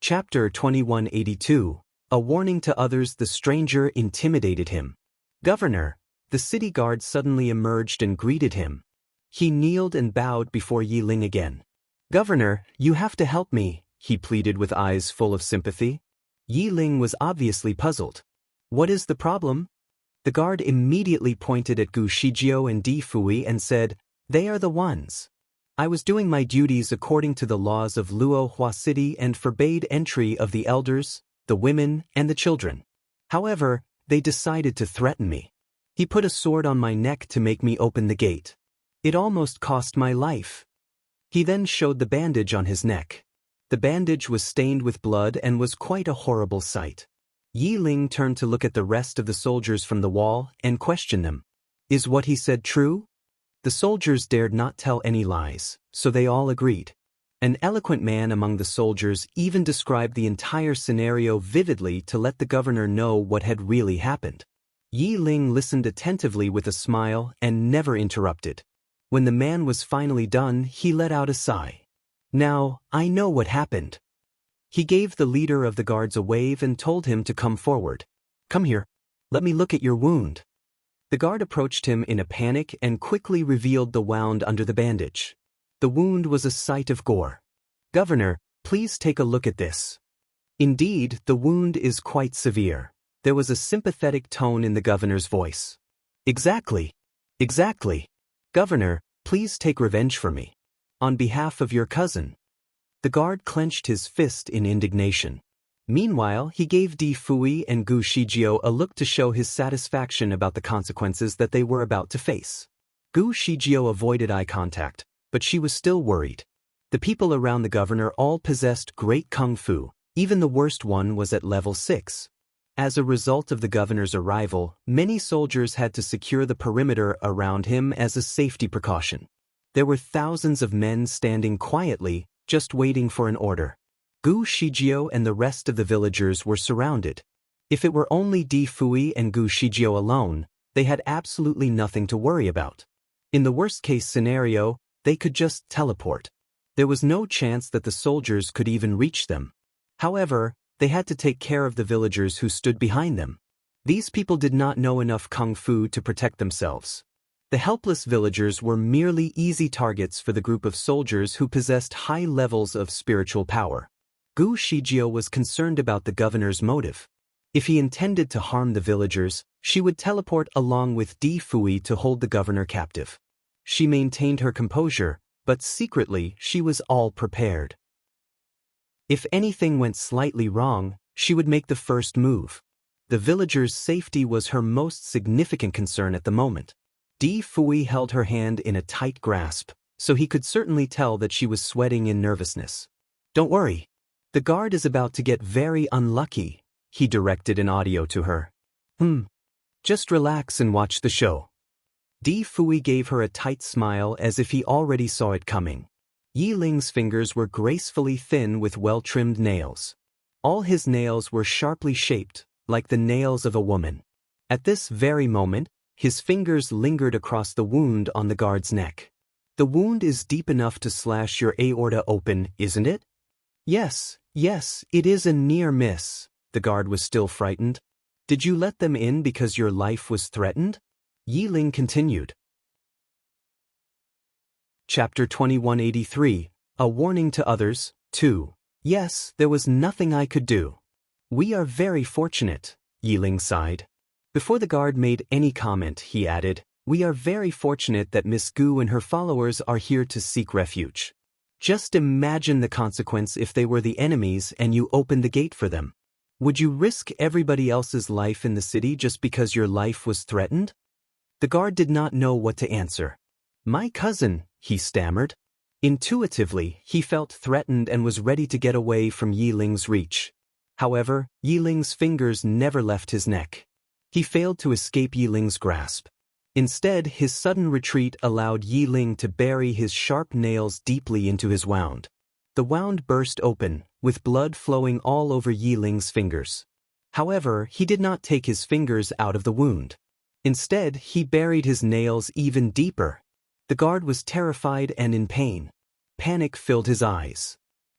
Chapter 2182. A warning to others. The stranger intimidated him. Governor, the city guard suddenly emerged and greeted him. He kneeled and bowed before Yi Ling again. Governor, you have to help me, he pleaded with eyes full of sympathy. Yi Ling was obviously puzzled. What is the problem? The guard immediately pointed at Gu Shijiao and Di Fui and said, They are the ones. I was doing my duties according to the laws of Luo Hua City and forbade entry of the elders, the women, and the children. However, they decided to threaten me. He put a sword on my neck to make me open the gate. It almost cost my life. He then showed the bandage on his neck. The bandage was stained with blood and was quite a horrible sight. Yi Ling turned to look at the rest of the soldiers from the wall and questioned them. Is what he said true? The soldiers dared not tell any lies, so they all agreed. An eloquent man among the soldiers even described the entire scenario vividly to let the governor know what had really happened. Yi Ling listened attentively with a smile and never interrupted. When the man was finally done, he let out a sigh. Now, I know what happened. He gave the leader of the guards a wave and told him to come forward. Come here. Let me look at your wound. The guard approached him in a panic and quickly revealed the wound under the bandage. The wound was a sight of gore. Governor, please take a look at this. Indeed, the wound is quite severe. There was a sympathetic tone in the governor's voice. Exactly. Exactly. Governor, please take revenge for me. On behalf of your cousin. The guard clenched his fist in indignation. Meanwhile, he gave Di Fui and Gu Shijiao a look to show his satisfaction about the consequences that they were about to face. Gu Shijiao avoided eye contact, but she was still worried. The people around the governor all possessed great kung fu, even the worst one was at level 6. As a result of the governor's arrival, many soldiers had to secure the perimeter around him as a safety precaution. There were thousands of men standing quietly, just waiting for an order. Gu Shijiao and the rest of the villagers were surrounded. If it were only Di Fui and Gu Shijiao alone, they had absolutely nothing to worry about. In the worst-case scenario, they could just teleport. There was no chance that the soldiers could even reach them. However, they had to take care of the villagers who stood behind them. These people did not know enough kung fu to protect themselves. The helpless villagers were merely easy targets for the group of soldiers who possessed high levels of spiritual power. Gu Shijiao was concerned about the governor's motive. If he intended to harm the villagers, she would teleport along with Di Fui to hold the governor captive. She maintained her composure, but secretly she was all prepared. If anything went slightly wrong, she would make the first move. The villagers' safety was her most significant concern at the moment. Di Fui held her hand in a tight grasp, so he could certainly tell that she was sweating in nervousness. Don't worry. The guard is about to get very unlucky, he directed an audio to her. Just relax and watch the show. Di Fui gave her a tight smile as if he already saw it coming. Yi Ling's fingers were gracefully thin with well-trimmed nails. All his nails were sharply shaped, like the nails of a woman. At this very moment, his fingers lingered across the wound on the guard's neck. The wound is deep enough to slash your aorta open, isn't it? Yes, it is a near miss. The guard was still frightened. Did you let them in because your life was threatened? Yi Ling continued. Chapter 2183. A warning to others, 2. Yes, there was nothing I could do. We are very fortunate, Yi Ling sighed. Before the guard made any comment, he added, We are very fortunate that Miss Gu and her followers are here to seek refuge. Just imagine the consequence if they were the enemies and you opened the gate for them. Would you risk everybody else's life in the city just because your life was threatened? The guard did not know what to answer. My cousin, he stammered. Intuitively, he felt threatened and was ready to get away from Yi Ling's reach. However, Yi Ling's fingers never left his neck. He failed to escape Yi Ling's grasp. Instead, his sudden retreat allowed Yi Ling to bury his sharp nails deeply into his wound. The wound burst open, with blood flowing all over Yi Ling's fingers. However, he did not take his fingers out of the wound. Instead, he buried his nails even deeper. The guard was terrified and in pain. Panic filled his eyes.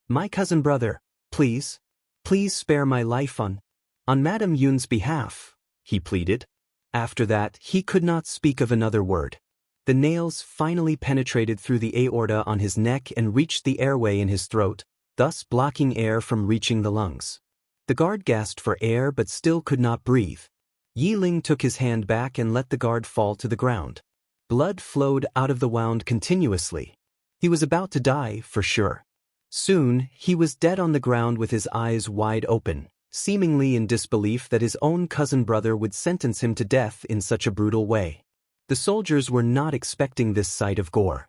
My cousin brother, please, Please spare my life on Madame Yun's behalf, he pleaded. After that, he could not speak of another word. The nails finally penetrated through the aorta on his neck and reached the airway in his throat, thus blocking air from reaching the lungs. The guard gasped for air but still could not breathe. Yi Ling took his hand back and let the guard fall to the ground. Blood flowed out of the wound continuously. He was about to die, for sure. Soon, he was dead on the ground with his eyes wide open, seemingly in disbelief that his own cousin brother would sentence him to death in such a brutal way. The soldiers were not expecting this sight of gore.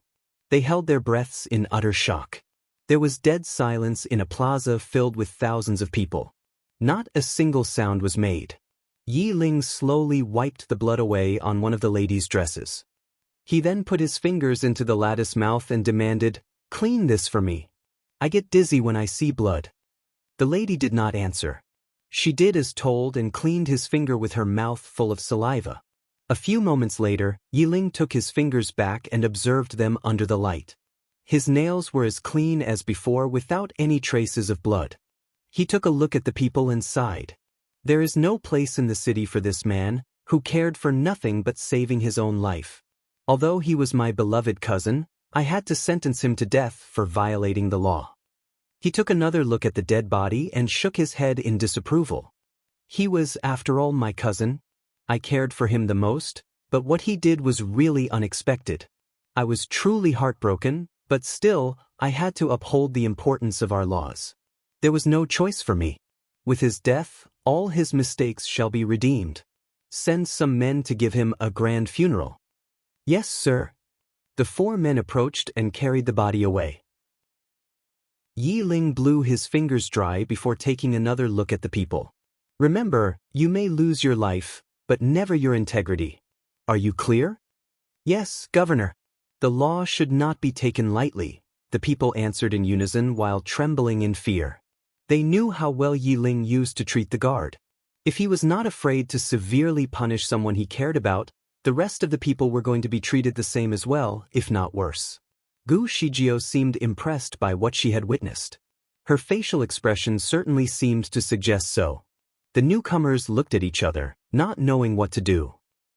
They held their breaths in utter shock. There was dead silence in a plaza filled with thousands of people. Not a single sound was made. Yi Ling slowly wiped the blood away on one of the lady's dresses. He then put his fingers into the lattice mouth and demanded, "Clean this for me. I get dizzy when I see blood." The lady did not answer. She did as told and cleaned his finger with her mouth full of saliva. A few moments later, Yi Ling took his fingers back and observed them under the light. His nails were as clean as before without any traces of blood. He took a look at the people and sighed. There is no place in the city for this man, who cared for nothing but saving his own life. Although he was my beloved cousin, I had to sentence him to death for violating the law. He took another look at the dead body and shook his head in disapproval. He was, after all, my cousin. I cared for him the most, but what he did was really unexpected. I was truly heartbroken, but still, I had to uphold the importance of our laws. There was no choice for me. With his death, all his mistakes shall be redeemed. Send some men to give him a grand funeral. Yes, sir. The 4 men approached and carried the body away. Yi Ling blew his fingers dry before taking another look at the people. Remember, you may lose your life, but never your integrity. Are you clear? Yes, Governor. The law should not be taken lightly, the people answered in unison while trembling in fear. They knew how well Yi Ling used to treat the guard. If he was not afraid to severely punish someone he cared about, the rest of the people were going to be treated the same as well, if not worse. Gu Shijio seemed impressed by what she had witnessed. Her facial expression certainly seemed to suggest so. The newcomers looked at each other, not knowing what to do.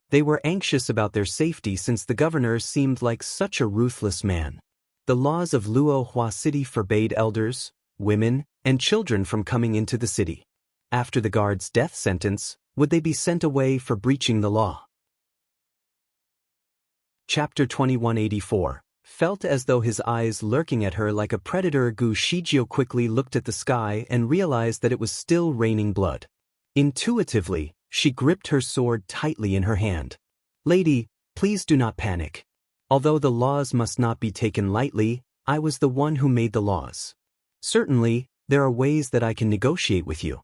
They were anxious about their safety since the governor seemed like such a ruthless man. The laws of Luohua City forbade elders, women, and children from coming into the city. After the guard's death sentence, would they be sent away for breaching the law? Chapter 2184. Felt as though his eyes lurking at her like a predator, Gu Shijio quickly looked at the sky and realized that it was still raining blood. Intuitively, she gripped her sword tightly in her hand. Lady, please do not panic. Although the laws must not be taken lightly, I was the one who made the laws. Certainly, there are ways that I can negotiate with you.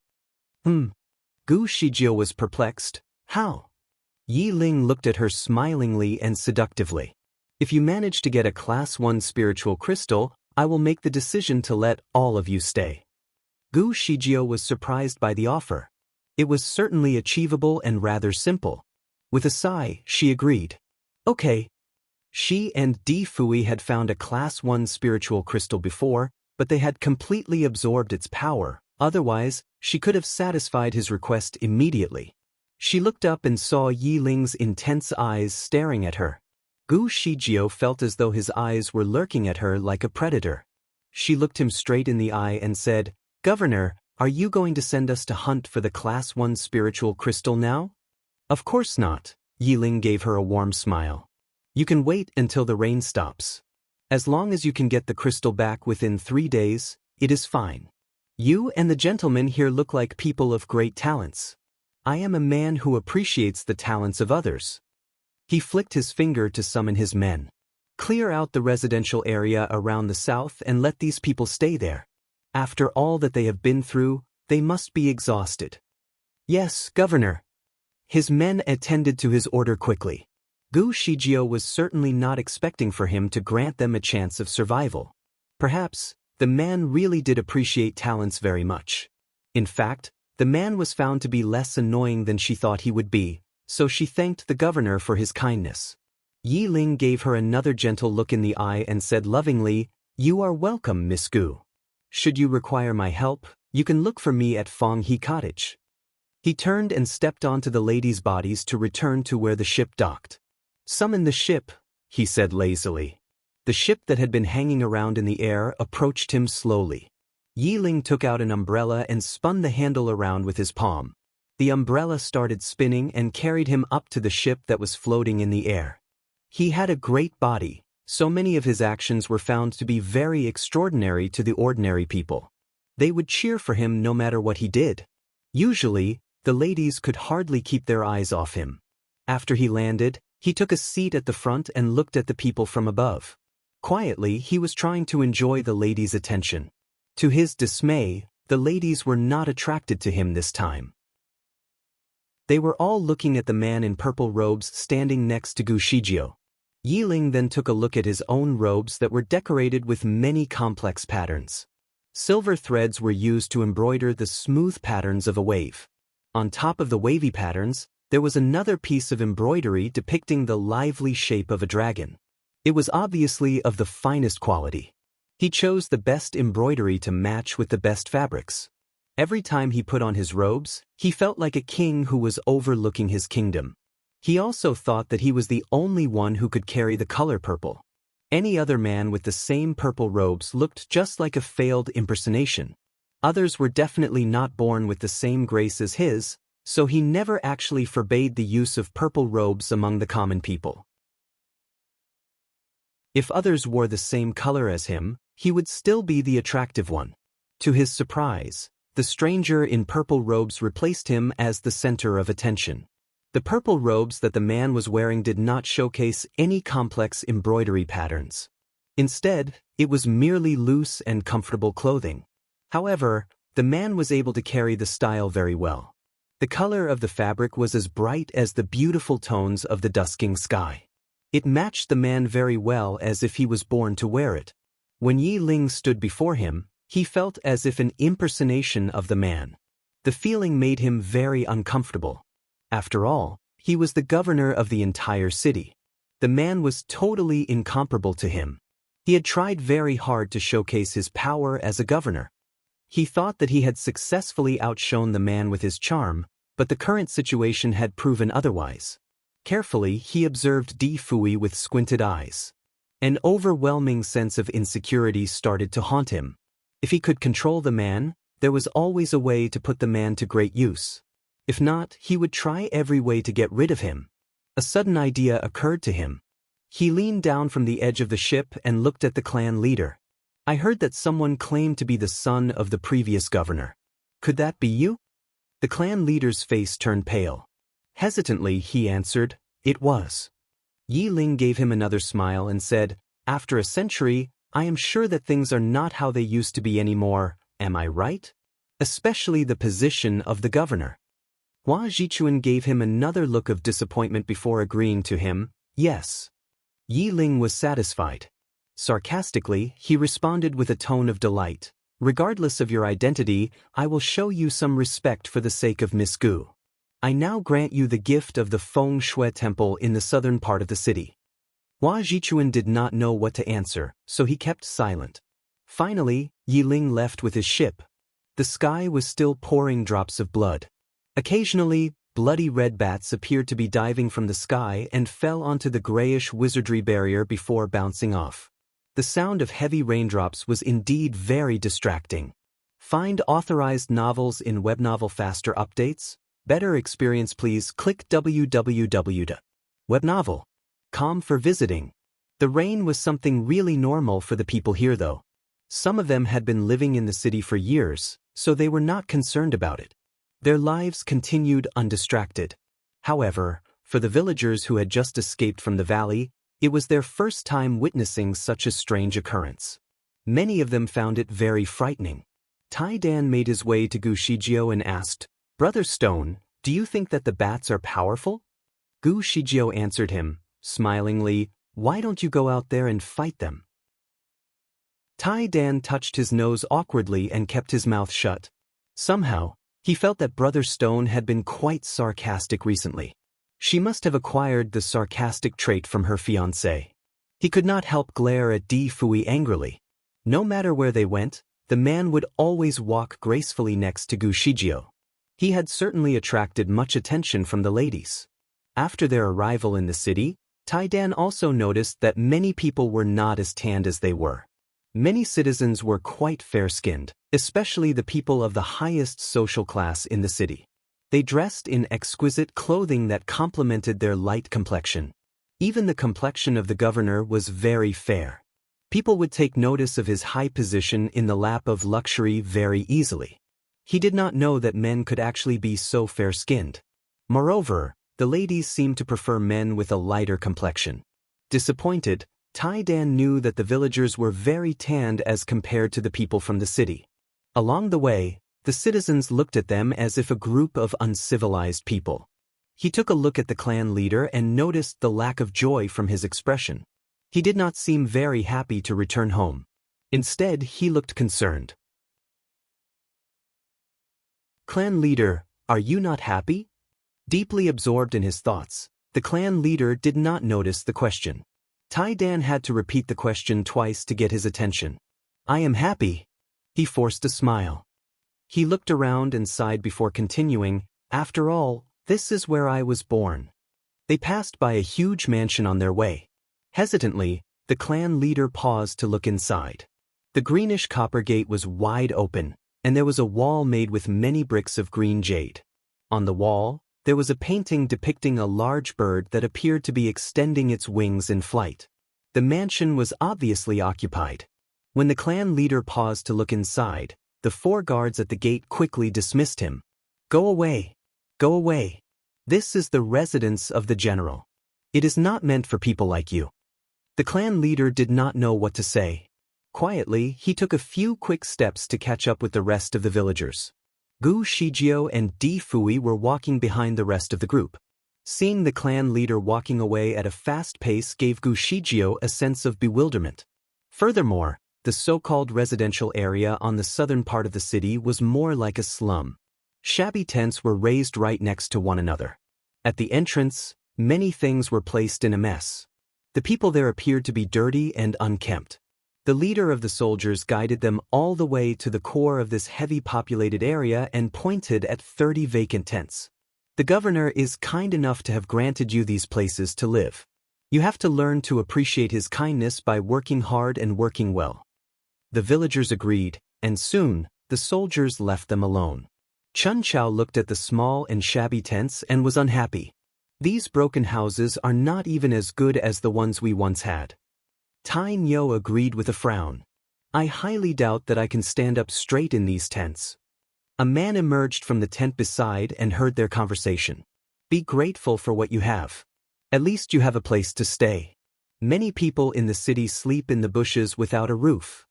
Gu Shijio was perplexed. How? Yi Ling looked at her smilingly and seductively. If you manage to get a Class 1 spiritual crystal, I will make the decision to let all of you stay. Gu Shijio was surprised by the offer. It was certainly achievable and rather simple. With a sigh, she agreed. Okay. She and Di Fui had found a Class 1 spiritual crystal before, but they had completely absorbed its power, otherwise, she could have satisfied his request immediately. She looked up and saw Yi Ling's intense eyes staring at her. Gu Shijio felt as though his eyes were lurking at her like a predator. She looked him straight in the eye and said, Governor, are you going to send us to hunt for the Class 1 spiritual crystal now? Of course not. Yi Ling gave her a warm smile. You can wait until the rain stops. As long as you can get the crystal back within 3 days, it is fine. You and the gentlemen here look like people of great talents. I am a man who appreciates the talents of others. He flicked his finger to summon his men. Clear out the residential area around the south and let these people stay there. After all that they have been through, they must be exhausted. Yes, Governor. His men attended to his order quickly. Gu Shijio was certainly not expecting for him to grant them a chance of survival. Perhaps, the man really did appreciate talents very much. In fact, the man was found to be less annoying than she thought he would be, so she thanked the governor for his kindness. Yi Ling gave her another gentle look in the eye and said lovingly, You are welcome, Miss Gu. Should you require my help, You can look for me at Fong He Cottage. He turned and stepped onto the ladies' bodies to return to where the ship docked. Summon the ship, he said lazily. The ship that had been hanging around in the air approached him slowly. Yi Ling took out an umbrella and spun the handle around with his palm. The umbrella started spinning and carried him up to the ship that was floating in the air. He had a great body, so many of his actions were found to be very extraordinary to the ordinary people. They would cheer for him no matter what he did. Usually, the ladies could hardly keep their eyes off him. After he landed, he took a seat at the front and looked at the people from above. Quietly, he was trying to enjoy the ladies' attention. To his dismay, the ladies were not attracted to him this time. They were all looking at the man in purple robes standing next to Gu Shijio. Yi Ling then took a look at his own robes that were decorated with many complex patterns. Silver threads were used to embroider the smooth patterns of a wave. On top of the wavy patterns, there was another piece of embroidery depicting the lively shape of a dragon. It was obviously of the finest quality. He chose the best embroidery to match with the best fabrics. Every time he put on his robes, he felt like a king who was overlooking his kingdom. He also thought that he was the only one who could carry the color purple. Any other man with the same purple robes looked just like a failed impersonation. Others were definitely not born with the same grace as his, so he never actually forbade the use of purple robes among the common people. If others wore the same color as him, he would still be the attractive one. To his surprise, the stranger in purple robes replaced him as the center of attention. The purple robes that the man was wearing did not showcase any complex embroidery patterns. Instead, it was merely loose and comfortable clothing. However, the man was able to carry the style very well. The color of the fabric was as bright as the beautiful tones of the dusking sky. It matched the man very well as if he was born to wear it. When Yi Ling stood before him, he felt as if an impersonation of the man. The feeling made him very uncomfortable. After all, he was the governor of the entire city. The man was totally incomparable to him. He had tried very hard to showcase his power as a governor. He thought that he had successfully outshone the man with his charm, but the current situation had proven otherwise. Carefully, he observed Di Fui with squinted eyes. An overwhelming sense of insecurity started to haunt him. If he could control the man, there was always a way to put the man to great use. If not, he would try every way to get rid of him. A sudden idea occurred to him. He leaned down from the edge of the ship and looked at the clan leader. I heard that someone claimed to be the son of the previous governor. Could that be you? The clan leader's face turned pale. Hesitantly, he answered, it was. Yi Ling gave him another smile and said, after a century, I am sure that things are not how they used to be anymore, am I right? Especially the position of the governor. Hua Jichuan gave him another look of disappointment before agreeing to him, yes. Yi Ling was satisfied. Sarcastically, he responded with a tone of delight, regardless of your identity, I will show you some respect for the sake of Miss Gu. I now grant you the gift of the Feng Shui Temple in the southern part of the city. Hua Jichuan did not know what to answer, so he kept silent. Finally, Yi Ling left with his ship. The sky was still pouring drops of blood. Occasionally, bloody red bats appeared to be diving from the sky and fell onto the grayish wizardry barrier before bouncing off. The sound of heavy raindrops was indeed very distracting. Find authorized novels in Webnovel Faster Updates? Better experience, please click www.webnovel.com for visiting. The rain was something really normal for the people here though. Some of them had been living in the city for years, so they were not concerned about it. Their lives continued undistracted. However, for the villagers who had just escaped from the valley, it was their first time witnessing such a strange occurrence. Many of them found it very frightening. Tai Dan made his way to Gu Shijio and asked, Brother Stone, do you think that the bats are powerful? Gu Shijio answered him, smilingly, why don't you go out there and fight them? Tai Dan touched his nose awkwardly and kept his mouth shut. Somehow, he felt that Brother Stone had been quite sarcastic recently. She must have acquired the sarcastic trait from her fiancé. He could not help glare at Di Fui angrily. No matter where they went, the man would always walk gracefully next to Gu Shijio. He had certainly attracted much attention from the ladies. After their arrival in the city, Taidan also noticed that many people were not as tanned as they were. Many citizens were quite fair-skinned, especially the people of the highest social class in the city. They dressed in exquisite clothing that complemented their light complexion. Even the complexion of the governor was very fair. People would take notice of his high position in the lap of luxury very easily. He did not know that men could actually be so fair-skinned. Moreover, the ladies seemed to prefer men with a lighter complexion. Disappointed, Taidan knew that the villagers were very tanned as compared to the people from the city. Along the way, the citizens looked at them as if a group of uncivilized people. He took a look at the clan leader and noticed the lack of joy from his expression. He did not seem very happy to return home. Instead, he looked concerned. "Clan leader, are you not happy?" Deeply absorbed in his thoughts, the clan leader did not notice the question. Taidan had to repeat the question twice to get his attention. "I am happy." He forced a smile. He looked around and sighed before continuing, "After all, this is where I was born." They passed by a huge mansion on their way. Hesitantly, the clan leader paused to look inside. The greenish copper gate was wide open, and there was a wall made with many bricks of green jade. On the wall, there was a painting depicting a large bird that appeared to be extending its wings in flight. The mansion was obviously occupied. When the clan leader paused to look inside, the 4 guards at the gate quickly dismissed him. "Go away. Go away. This is the residence of the general. It is not meant for people like you." The clan leader did not know what to say. Quietly, he took a few quick steps to catch up with the rest of the villagers. Gu Shijio and Di Fui were walking behind the rest of the group. Seeing the clan leader walking away at a fast pace gave Gu Shijio a sense of bewilderment. Furthermore, the so-called residential area on the southern part of the city was more like a slum. Shabby tents were raised right next to one another. At the entrance, many things were placed in a mess. The people there appeared to be dirty and unkempt. The leader of the soldiers guided them all the way to the core of this heavy populated area and pointed at 30 vacant tents. "The governor is kind enough to have granted you these places to live. You have to learn to appreciate his kindness by working hard and working well." The villagers agreed, and soon, the soldiers left them alone. Chun Chao looked at the small and shabby tents and was unhappy. "These broken houses are not even as good as the ones we once had." Tai Nyo agreed with a frown. "I highly doubt that I can stand up straight in these tents." A man emerged from the tent beside and heard their conversation. "Be grateful for what you have. At least you have a place to stay. Many people in the city sleep in the bushes without a roof."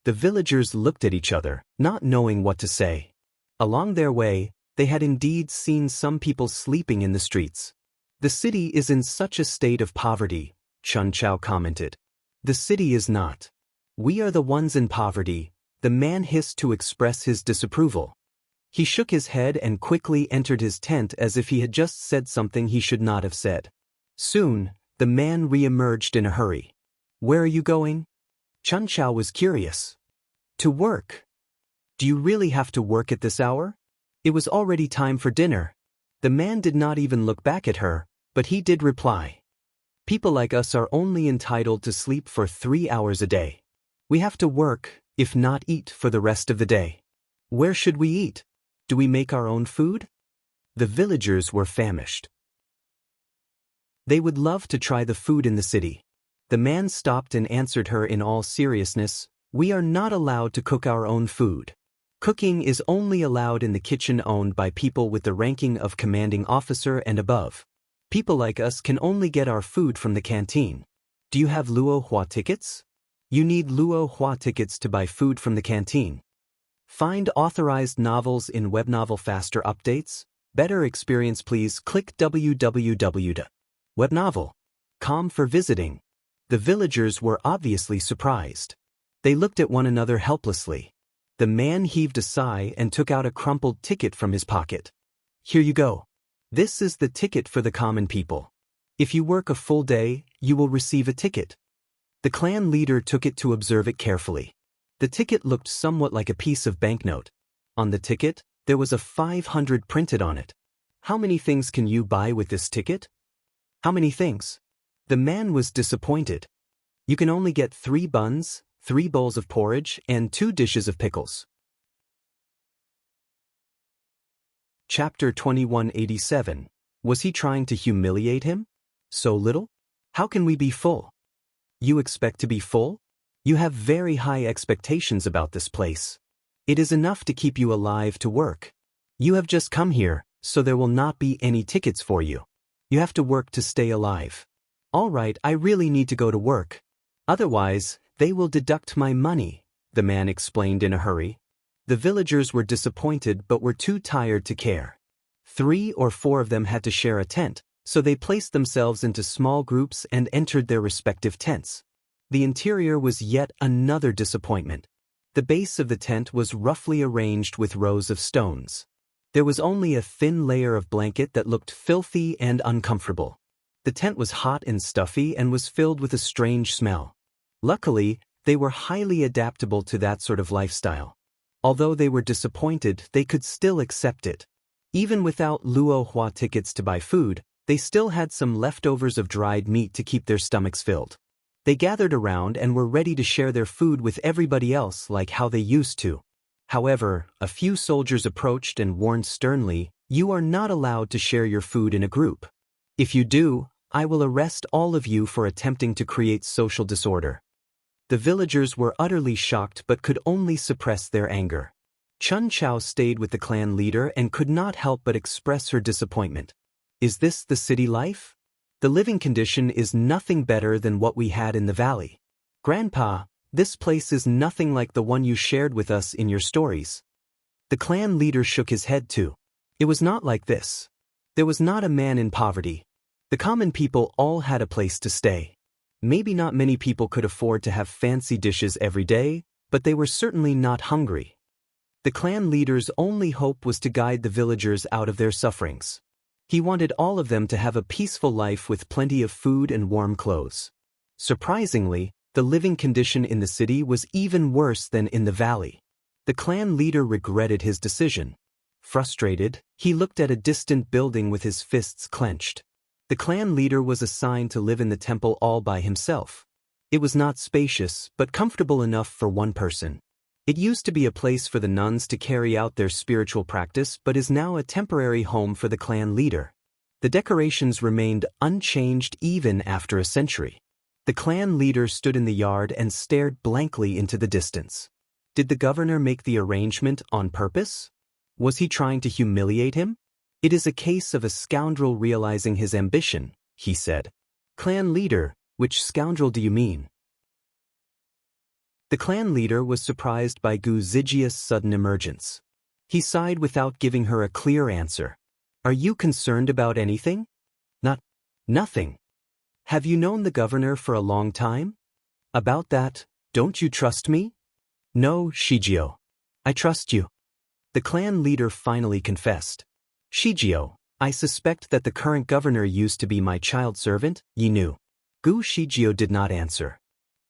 The villagers looked at each other, not knowing what to say. Along their way, they had indeed seen some people sleeping in the streets. "The city is in such a state of poverty," Chun Chao commented. "The city is not. We are the ones in poverty," the man hissed to express his disapproval. He shook his head and quickly entered his tent as if he had just said something he should not have said. Soon, the man re-emerged in a hurry. "Where are you going?" Chun Chao was curious. "To work." "Do you really have to work at this hour?" It was already time for dinner. The man did not even look back at her, but he did reply. "People like us are only entitled to sleep for 3 hours a day. We have to work, if not eat, for the rest of the day." "Where should we eat? Do we make our own food?" The villagers were famished. They would love to try the food in the city. The man stopped and answered her in all seriousness, "We are not allowed to cook our own food. Cooking is only allowed in the kitchen owned by people with the ranking of commanding officer and above. People like us can only get our food from the canteen. Do you have Luo Hua tickets? You need Luo Hua tickets to buy food from the canteen. Find authorized novels in Webnovel faster updates. Better experience, please click www.webnovel.com for visiting." The villagers were obviously surprised. They looked at one another helplessly. The man heaved a sigh and took out a crumpled ticket from his pocket. "Here you go. This is the ticket for the common people. If you work a full day, you will receive a ticket." The clan leader took it to observe it carefully. The ticket looked somewhat like a piece of banknote. On the ticket, there was a 500 printed on it. How many things can you buy with this ticket? How many things? The man was disappointed. You can only get 3 buns, 3 bowls of porridge, and 2 dishes of pickles. Chapter 2187. Was he trying to humiliate him? So little? How can we be full? You expect to be full? You have very high expectations about this place. It is enough to keep you alive to work. You have just come here, so there will not be any tickets for you. You have to work to stay alive. All right, I really need to go to work. Otherwise, they will deduct my money, the man explained in a hurry. The villagers were disappointed but were too tired to care. 3 or 4 of them had to share a tent, so they placed themselves into small groups and entered their respective tents. The interior was yet another disappointment. The base of the tent was roughly arranged with rows of stones. There was only a thin layer of blanket that looked filthy and uncomfortable. The tent was hot and stuffy and was filled with a strange smell. Luckily, they were highly adaptable to that sort of lifestyle. Although they were disappointed, they could still accept it. Even without luo hua tickets to buy food, they still had some leftovers of dried meat to keep their stomachs filled. They gathered around and were ready to share their food with everybody else like how they used to. However, a few soldiers approached and warned sternly, "You are not allowed to share your food in a group. If you do, I will arrest all of you for attempting to create social disorder." The villagers were utterly shocked but could only suppress their anger. Chun Chao stayed with the clan leader and could not help but express her disappointment. Is this the city life? The living condition is nothing better than what we had in the valley. Grandpa, this place is nothing like the one you shared with us in your stories. The clan leader shook his head too. It was not like this. There was not a man in poverty. The common people all had a place to stay. Maybe not many people could afford to have fancy dishes every day, but they were certainly not hungry. The clan leader's only hope was to guide the villagers out of their sufferings. He wanted all of them to have a peaceful life with plenty of food and warm clothes. Surprisingly, the living condition in the city was even worse than in the valley. The clan leader regretted his decision. Frustrated, he looked at a distant building with his fists clenched. The clan leader was assigned to live in the temple all by himself. It was not spacious, but comfortable enough for one person. It used to be a place for the nuns to carry out their spiritual practice but is now a temporary home for the clan leader. The decorations remained unchanged even after a century. The clan leader stood in the yard and stared blankly into the distance. Did the governor make the arrangement on purpose? Was he trying to humiliate him? It is a case of a scoundrel realizing his ambition, he said. Clan leader, which scoundrel do you mean? The clan leader was surprised by Gu Zijia's sudden emergence. He sighed without giving her a clear answer. Are you concerned about anything? Nothing. Have you known the governor for a long time? About that, don't you trust me? No, Shijio. I trust you. The clan leader finally confessed. Shijio, I suspect that the current governor used to be my child servant, Yinu. Gu Shijio did not answer.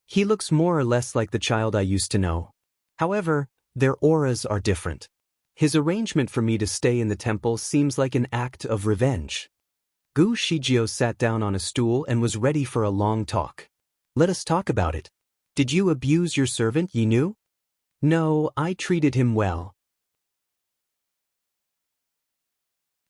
He looks more or less like the child I used to know. However, their auras are different. His arrangement for me to stay in the temple seems like an act of revenge. Gu Shijio sat down on a stool and was ready for a long talk. Let us talk about it. Did you abuse your servant, Yinu? No, I treated him well.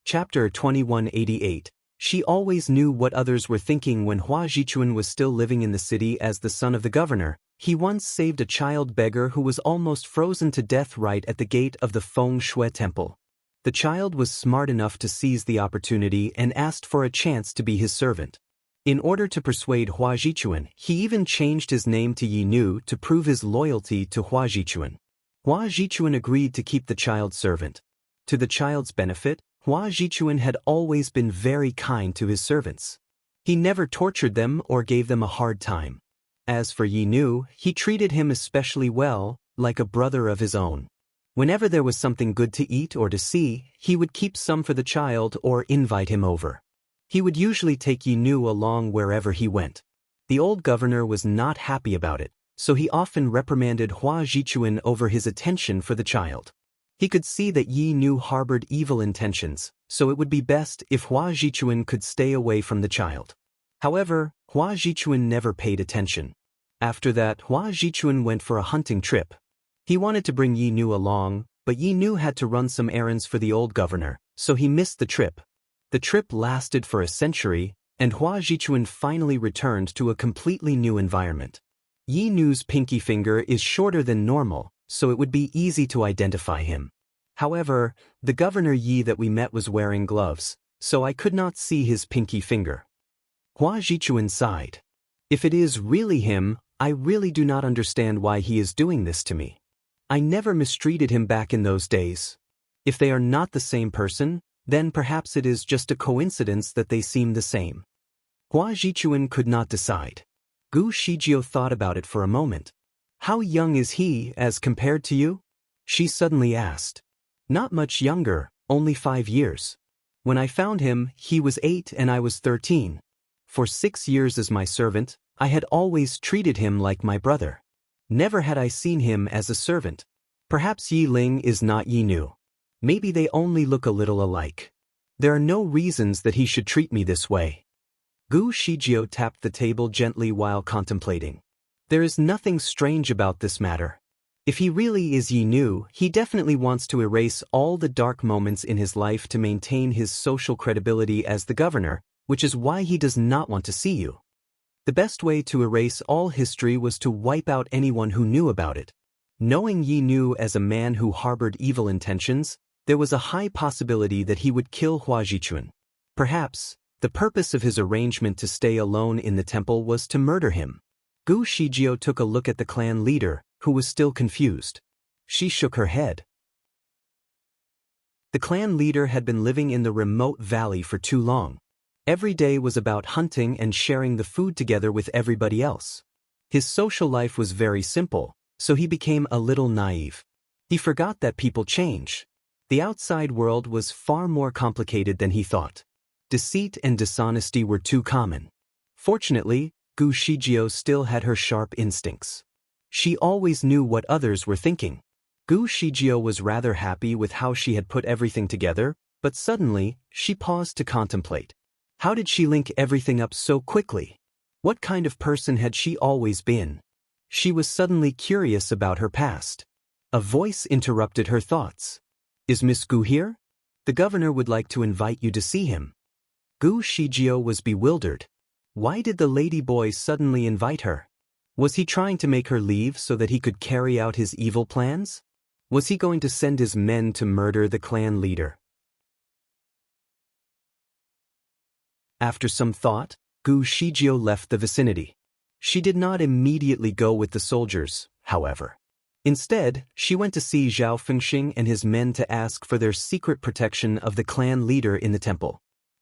Chapter 2188. She always knew what others were thinking. When Hua Jichuan was still living in the city as the son of the governor, he once saved a child beggar who was almost frozen to death right at the gate of the Feng Shui temple. The child was smart enough to seize the opportunity and asked for a chance to be his servant. In order to persuade Hua Jichuan, he even changed his name to Yinu to prove his loyalty to Hua Jichuan. Hua Jichuan agreed to keep the child's servant. To the child's benefit, Hua Jichuan had always been very kind to his servants. He never tortured them or gave them a hard time. As for Yinu, he treated him especially well, like a brother of his own. Whenever there was something good to eat or to see, he would keep some for the child or invite him over. He would usually take Yinu along wherever he went. The old governor was not happy about it, so he often reprimanded Hua Jichuan over his attention for the child. He could see that Yi Nu harbored evil intentions, so it would be best if Hua Jichuan could stay away from the child. However, Hua Jichuan never paid attention. After that, Hua Jichuan went for a hunting trip. He wanted to bring Yi Nu along, but Yi Nu had to run some errands for the old governor, so he missed the trip. The trip lasted for a century, and Hua Jichuan finally returned to a completely new environment. Yi Nu's pinky finger is shorter than normal, so it would be easy to identify him. However, the governor Yi that we met was wearing gloves, so I could not see his pinky finger. Hua Jichuan sighed. If it is really him, I really do not understand why he is doing this to me. I never mistreated him back in those days. If they are not the same person, then perhaps it is just a coincidence that they seem the same. Hua Jichuan could not decide. Gu Shijio thought about it for a moment. How young is he as compared to you? She suddenly asked. Not much younger, only 5 years. When I found him, he was 8 and I was 13. For 6 years as my servant, I had always treated him like my brother. Never had I seen him as a servant. Perhaps Yi Ling is not Yi Nu. Maybe they only look a little alike. There are no reasons that he should treat me this way. Gu Shijio tapped the table gently while contemplating. There is nothing strange about this matter. If he really is Yi Nu, he definitely wants to erase all the dark moments in his life to maintain his social credibility as the governor, which is why he does not want to see you. The best way to erase all history was to wipe out anyone who knew about it. Knowing Yi Nu as a man who harbored evil intentions, there was a high possibility that he would kill Hua Jichuan. Perhaps, the purpose of his arrangement to stay alone in the temple was to murder him. Gu Shijio took a look at the clan leader, who was still confused. She shook her head. The clan leader had been living in the remote valley for too long. Every day was about hunting and sharing the food together with everybody else. His social life was very simple, so he became a little naive. He forgot that people change. The outside world was far more complicated than he thought. Deceit and dishonesty were too common. Fortunately, Gu Shijio still had her sharp instincts. She always knew what others were thinking. Gu Shijio was rather happy with how she had put everything together, but suddenly, she paused to contemplate. How did she link everything up so quickly? What kind of person had she always been? She was suddenly curious about her past. A voice interrupted her thoughts. Is Miss Gu here? The governor would like to invite you to see him. Gu Shijio was bewildered. Why did the lady boy suddenly invite her? Was he trying to make her leave so that he could carry out his evil plans? Was he going to send his men to murder the clan leader? After some thought, Gu Shijio left the vicinity. She did not immediately go with the soldiers, however. Instead, she went to see Zhao Fengxing and his men to ask for their secret protection of the clan leader in the temple.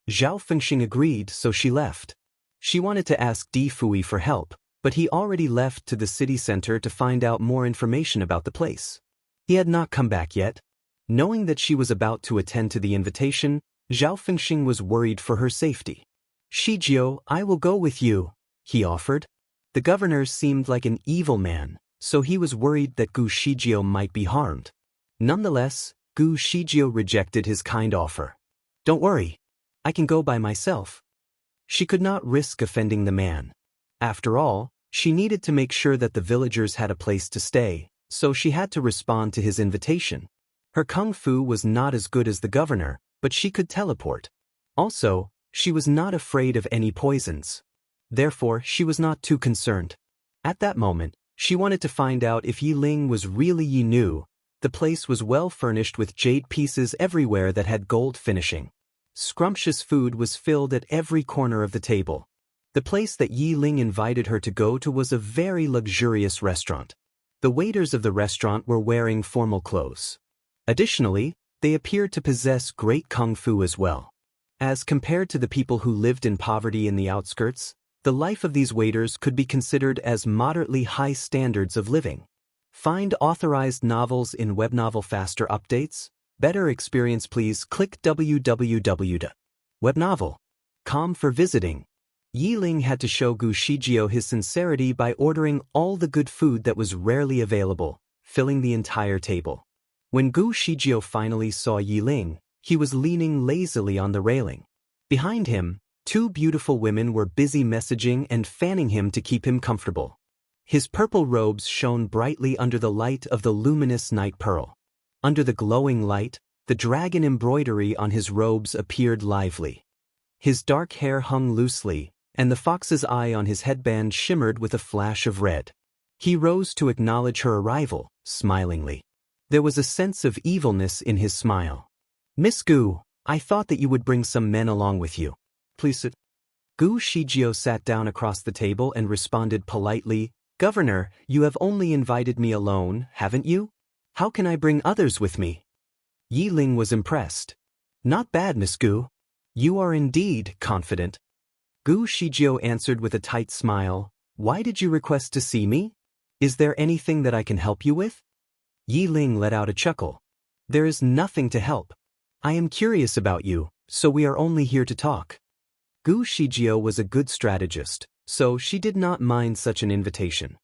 Zhao Fengxing agreed, so she left. She wanted to ask Di Fui for help, but he already left to the city center to find out more information about the place. He had not come back yet. Knowing that she was about to attend to the invitation, Zhao Fengxing was worried for her safety. Shijio, I will go with you, he offered. The governor seemed like an evil man, so he was worried that Gu Shijio might be harmed. Nonetheless, Gu Shijio rejected his kind offer. Don't worry. I can go by myself. She could not risk offending the man. After all, she needed to make sure that the villagers had a place to stay, so she had to respond to his invitation. Her kung fu was not as good as the governor, but she could teleport. Also, she was not afraid of any poisons. Therefore, she was not too concerned. At that moment, she wanted to find out if Yi Ling was really Yi Nu. The place was well furnished with jade pieces everywhere that had gold finishing. Scrumptious food was filled at every corner of the table. The place that Yi Ling invited her to go to was a very luxurious restaurant. The waiters of the restaurant were wearing formal clothes. Additionally, they appeared to possess great kung fu as well. As compared to the people who lived in poverty in the outskirts, the life of these waiters could be considered as moderately high standards of living. Find authorized novels in Webnovel Faster Updates. Better experience, please click www.webnovel.com for visiting. Yi Ling had to show Gu Shijio his sincerity by ordering all the good food that was rarely available, filling the entire table. When Gu Shijio finally saw Yi Ling, he was leaning lazily on the railing. Behind him, two beautiful women were busy messaging and fanning him to keep him comfortable. His purple robes shone brightly under the light of the luminous night pearl. Under the glowing light, the dragon embroidery on his robes appeared lively. His dark hair hung loosely, and the fox's eye on his headband shimmered with a flash of red. He rose to acknowledge her arrival, smilingly. There was a sense of evilness in his smile. "Miss Gu, I thought that you would bring some men along with you. Please sit." Gu Shijio sat down across the table and responded politely, "Governor, you have only invited me alone, haven't you? How can I bring others with me?" Yi Ling was impressed. "Not bad, Miss Gu. You are indeed confident." Gu Shijio answered with a tight smile, "Why did you request to see me? Is there anything that I can help you with?" Yi Ling let out a chuckle. "There is nothing to help. I am curious about you, so we are only here to talk." Gu Shijio was a good strategist, so she did not mind such an invitation.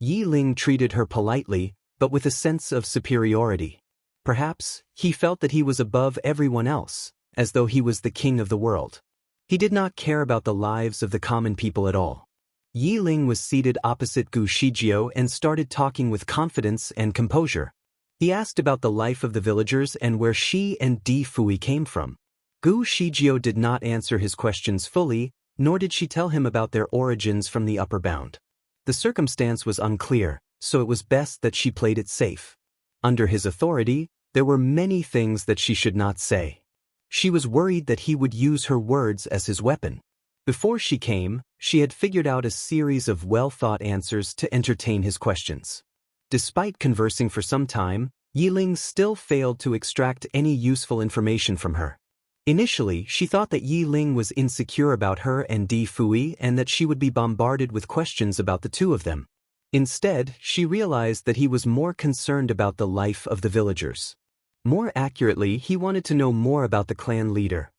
Yi Ling treated her politely, but with a sense of superiority. Perhaps, he felt that he was above everyone else, as though he was the king of the world. He did not care about the lives of the common people at all. Yi Ling was seated opposite Gu Shijio and started talking with confidence and composure. He asked about the life of the villagers and where she and Di Fui came from. Gu Shijio did not answer his questions fully, nor did she tell him about their origins from the upper bound. The circumstance was unclear, so it was best that she played it safe. Under his authority, there were many things that she should not say. She was worried that he would use her words as his weapon. Before she came, she had figured out a series of well-thought answers to entertain his questions. Despite conversing for some time, Yi Ling still failed to extract any useful information from her. Initially, she thought that Yi Ling was insecure about her and Di Fui and that she would be bombarded with questions about the two of them. Instead, she realized that he was more concerned about the life of the villagers. More accurately, he wanted to know more about the clan leader.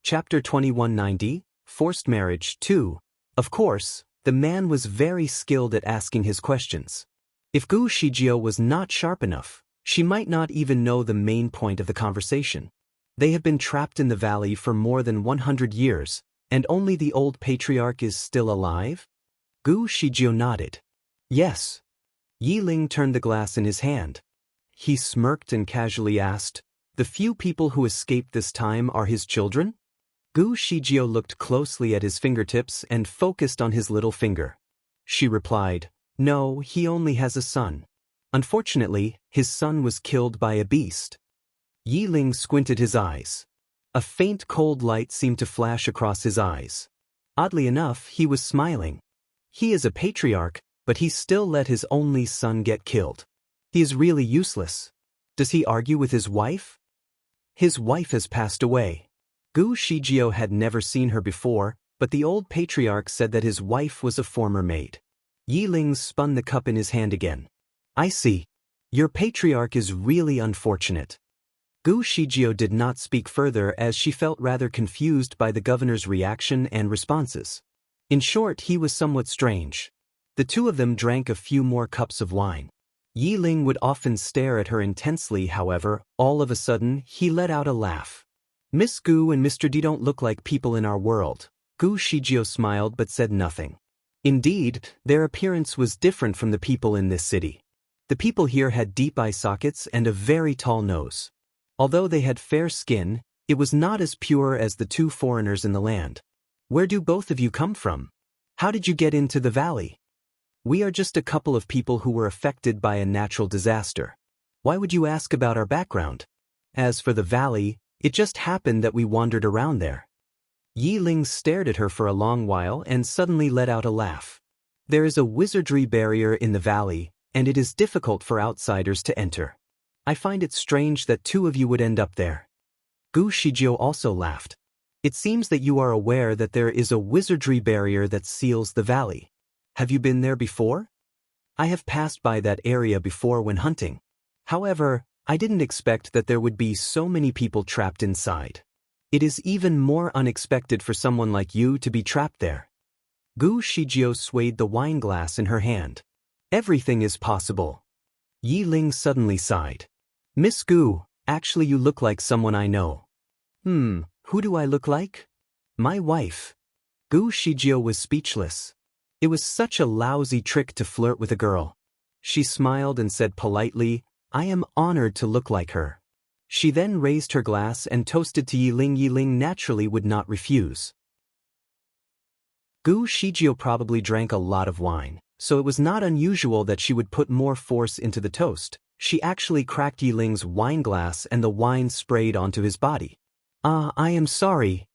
Chapter 2190, Forced Marriage 2. Of course, the man was very skilled at asking his questions. If Gu Shijio was not sharp enough, she might not even know the main point of the conversation. They have been trapped in the valley for more than 100 years, and only the old patriarch is still alive? Gu Shijio nodded. Yes. Yi Ling turned the glass in his hand. He smirked and casually asked, "The few people who escaped this time are his children?" Gu Shijio looked closely at his fingertips and focused on his little finger. She replied, "No, he only has a son. Unfortunately, his son was killed by a beast." Yi Ling squinted his eyes. A faint cold light seemed to flash across his eyes. Oddly enough, he was smiling. He is a patriarch, but he still let his only son get killed. He is really useless. Does he argue with his wife? His wife has passed away. Gu Shijio had never seen her before, but the old patriarch said that his wife was a former maid. Yi Ling spun the cup in his hand again. "I see. Your patriarch is really unfortunate." Gu Shijio did not speak further as she felt rather confused by the governor's reaction and responses. In short, he was somewhat strange. The two of them drank a few more cups of wine. Yi Ling would often stare at her intensely, however, all of a sudden, he let out a laugh. "Miss Gu and Mr. D don't look like people in our world." Gu Shijio smiled but said nothing. Indeed, their appearance was different from the people in this city. The people here had deep eye sockets and a very tall nose. Although they had fair skin, it was not as pure as the two foreigners in the land. "Where do both of you come from? How did you get into the valley?" "We are just a couple of people who were affected by a natural disaster. Why would you ask about our background? As for the valley, it just happened that we wandered around there." Yi Ling stared at her for a long while and suddenly let out a laugh. "There is a wizardry barrier in the valley, and it is difficult for outsiders to enter. I find it strange that two of you would end up there." Gu Shijio also laughed. "It seems that you are aware that there is a wizardry barrier that seals the valley. Have you been there before?" "I have passed by that area before when hunting. However, I didn't expect that there would be so many people trapped inside. It is even more unexpected for someone like you to be trapped there. Gu Shijio swayed the wine glass in her hand. Everything is possible. Yi Ling suddenly sighed. Miss Gu, actually you look like someone I know. Who do I look like? My wife. Gu Shijio was speechless. It was such a lousy trick to flirt with a girl. She smiled and said politely, I am honored to look like her. She then raised her glass and toasted to Yi Ling. Yi Ling naturally would not refuse. Gu Shijio probably drank a lot of wine, so it was not unusual that she would put more force into the toast. She actually cracked Yi Ling's wine glass and the wine sprayed onto his body. I am sorry.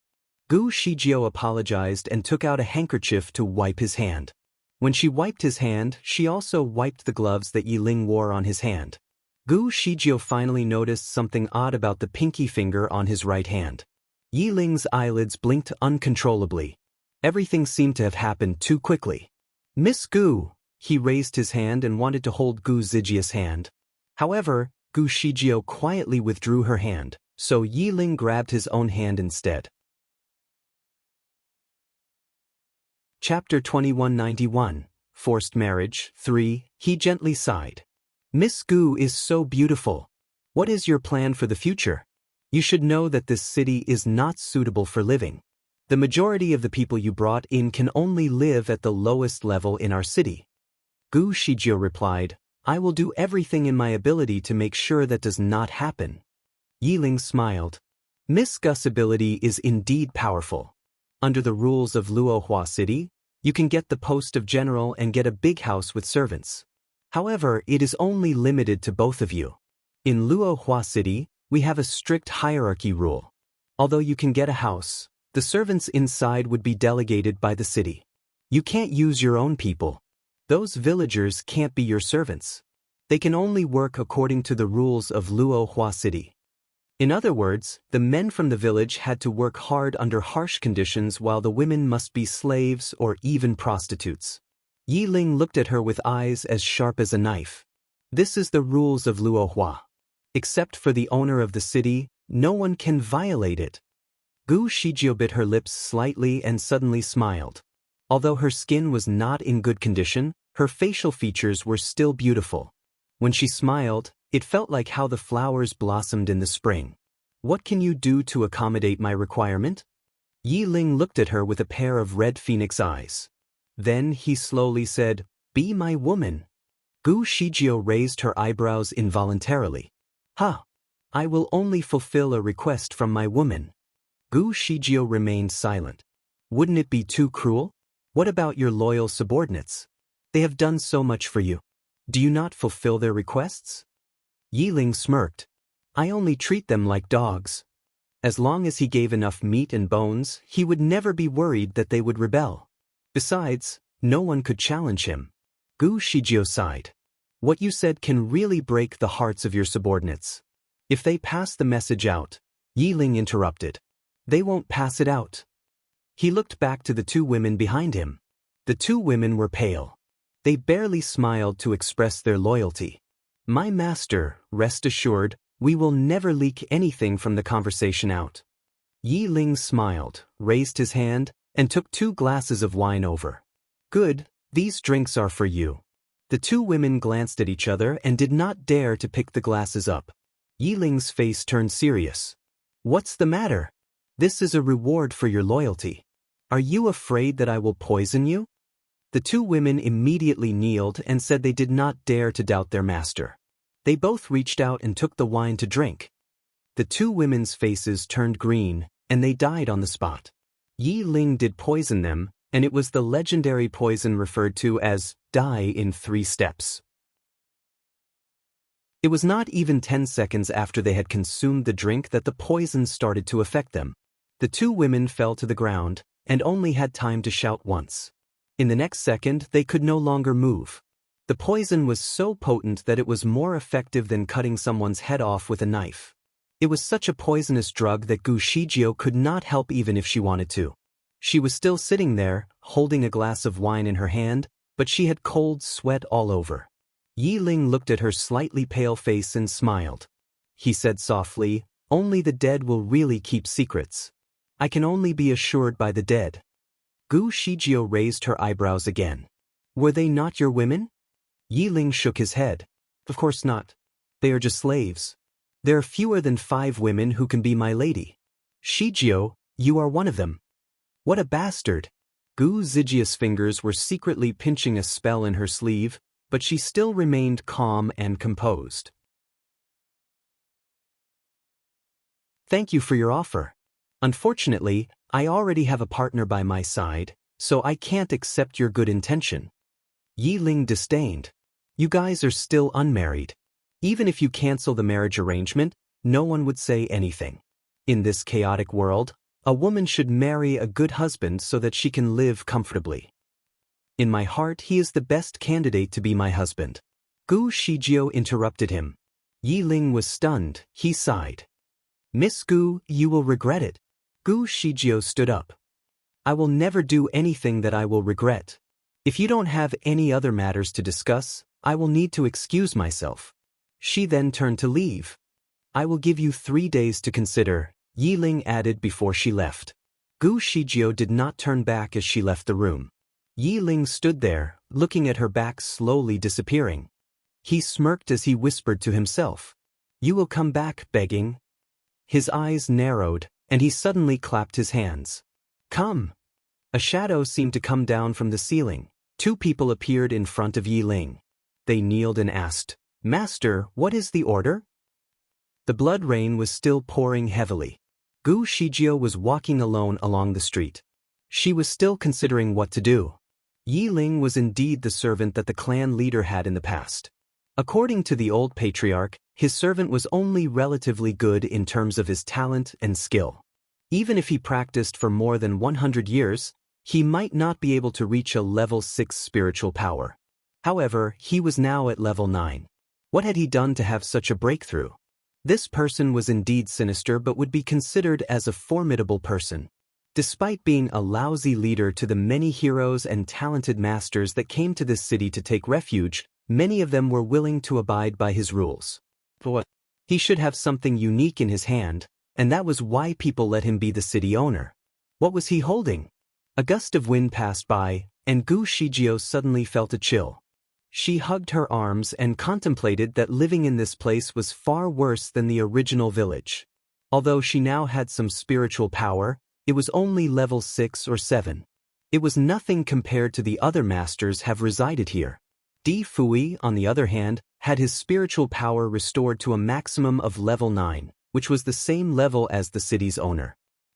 Gu Shijio apologized and took out a handkerchief to wipe his hand. When she wiped his hand, she also wiped the gloves that Yi Ling wore on his hand. Gu Shijio finally noticed something odd about the pinky finger on his right hand. Yi Ling's eyelids blinked uncontrollably. Everything seemed to have happened too quickly. Miss Gu, he raised his hand and wanted to hold Gu Zijia's hand. However, Gu Shijio quietly withdrew her hand, so Yi Ling grabbed his own hand instead. Chapter 2191, Forced Marriage 3, He gently sighed. Miss Gu is so beautiful. What is your plan for the future? You should know that this city is not suitable for living. The majority of the people you brought in can only live at the lowest level in our city. Gu Shijio replied, I will do everything in my ability to make sure that does not happen. Yi Ling smiled. Miss Gu's ability is indeed powerful. Under the rules of Luohua City, you can get the post of general and get a big house with servants. However, it is only limited to both of you. In Luohua City, we have a strict hierarchy rule. Although you can get a house, the servants inside would be delegated by the city. You can't use your own people. Those villagers can't be your servants. They can only work according to the rules of Luohua City. In other words, the men from the village had to work hard under harsh conditions while the women must be slaves or even prostitutes. Yi Ling looked at her with eyes as sharp as a knife. This is the rules of Luohua. Except for the owner of the city, no one can violate it. Gu Shijio bit her lips slightly and suddenly smiled. Although her skin was not in good condition, her facial features were still beautiful. When she smiled, it felt like how the flowers blossomed in the spring. What can you do to accommodate my requirement? Yi Ling looked at her with a pair of red phoenix eyes. Then he slowly said, Be my woman. Gu Shijio raised her eyebrows involuntarily. I will only fulfill a request from my woman. Gu Shijio remained silent. Wouldn't it be too cruel? What about your loyal subordinates? They have done so much for you. Do you not fulfill their requests? Yi Ling smirked. I only treat them like dogs. As long as he gave enough meat and bones, he would never be worried that they would rebel. Besides, no one could challenge him. Gu Shijio sighed. What you said can really break the hearts of your subordinates. If they pass the message out, Yi Ling interrupted. They won't pass it out. He looked back to the two women behind him. The two women were pale. They barely smiled to express their loyalty. My master, rest assured, we will never leak anything from the conversation out. Yi Ling smiled, raised his hand, and took 2 glasses of wine over. Good, these drinks are for you. The two women glanced at each other and did not dare to pick the glasses up. Yi Ling's face turned serious. What's the matter? This is a reward for your loyalty. Are you afraid that I will poison you? The two women immediately kneeled and said they did not dare to doubt their master. They both reached out and took the wine to drink. The two women's faces turned green, and they died on the spot. Yi Ling did poison them, and it was the legendary poison referred to as die in 3 steps. It was not even 10 seconds after they had consumed the drink that the poison started to affect them. The two women fell to the ground, and only had time to shout once. In the next second, they could no longer move. The poison was so potent that it was more effective than cutting someone's head off with a knife. It was such a poisonous drug that Gu Shijio could not help even if she wanted to. She was still sitting there, holding a glass of wine in her hand, but she had cold sweat all over. Yi Ling looked at her slightly pale face and smiled. he said softly, only the dead will really keep secrets. I can only be assured by the dead. Gu Shijio raised her eyebrows again. Were they not your women? Yi Ling shook his head. Of course not. They are just slaves. There are fewer than 5 women who can be my lady. Shijio, you are one of them. What a bastard! Gu Zijia's fingers were secretly pinching a spell in her sleeve, but she still remained calm and composed. Thank you for your offer. Unfortunately, I already have a partner by my side, so I can't accept your good intention. Yi Ling disdained. You guys are still unmarried. Even if you cancel the marriage arrangement, no one would say anything. In this chaotic world, a woman should marry a good husband so that she can live comfortably. In my heart, he is the best candidate to be my husband. Gu Shijio interrupted him. Yi Ling was stunned. He sighed. Miss Gu, you will regret it. Gu Shijio stood up. I will never do anything that I will regret. If you don't have any other matters to discuss, I will need to excuse myself. She then turned to leave. I will give you 3 days to consider, Yi Ling added before she left. Gu Shijio did not turn back as she left the room. Yi Ling stood there, looking at her back slowly disappearing. He smirked as he whispered to himself. You will come back, begging. His eyes narrowed, and he suddenly clapped his hands. Come! A shadow seemed to come down from the ceiling. 2 people appeared in front of Yi Ling. They kneeled and asked, Master, what is the order? The blood rain was still pouring heavily. Gu Shijio was walking alone along the street. She was still considering what to do. Yi Ling was indeed the servant that the clan leader had in the past. According to the old patriarch, his servant was only relatively good in terms of his talent and skill. Even if he practiced for more than 100 years, he might not be able to reach a level 6 spiritual power. However, he was now at level 9. What had he done to have such a breakthrough? This person was indeed sinister but would be considered as a formidable person. Despite being a lousy leader to the many heroes and talented masters that came to this city to take refuge, many of them were willing to abide by his rules. But he should have something unique in his hand, and that was why people let him be the city owner. What was he holding? A gust of wind passed by, and Gu Shijio suddenly felt a chill. She hugged her arms and contemplated that living in this place was far worse than the original village. Although she now had some spiritual power, it was only level 6 or 7. It was nothing compared to the other masters have resided here. Di Fui, on the other hand, had his spiritual power restored to a maximum of level 9, which was the same level as the city's owner.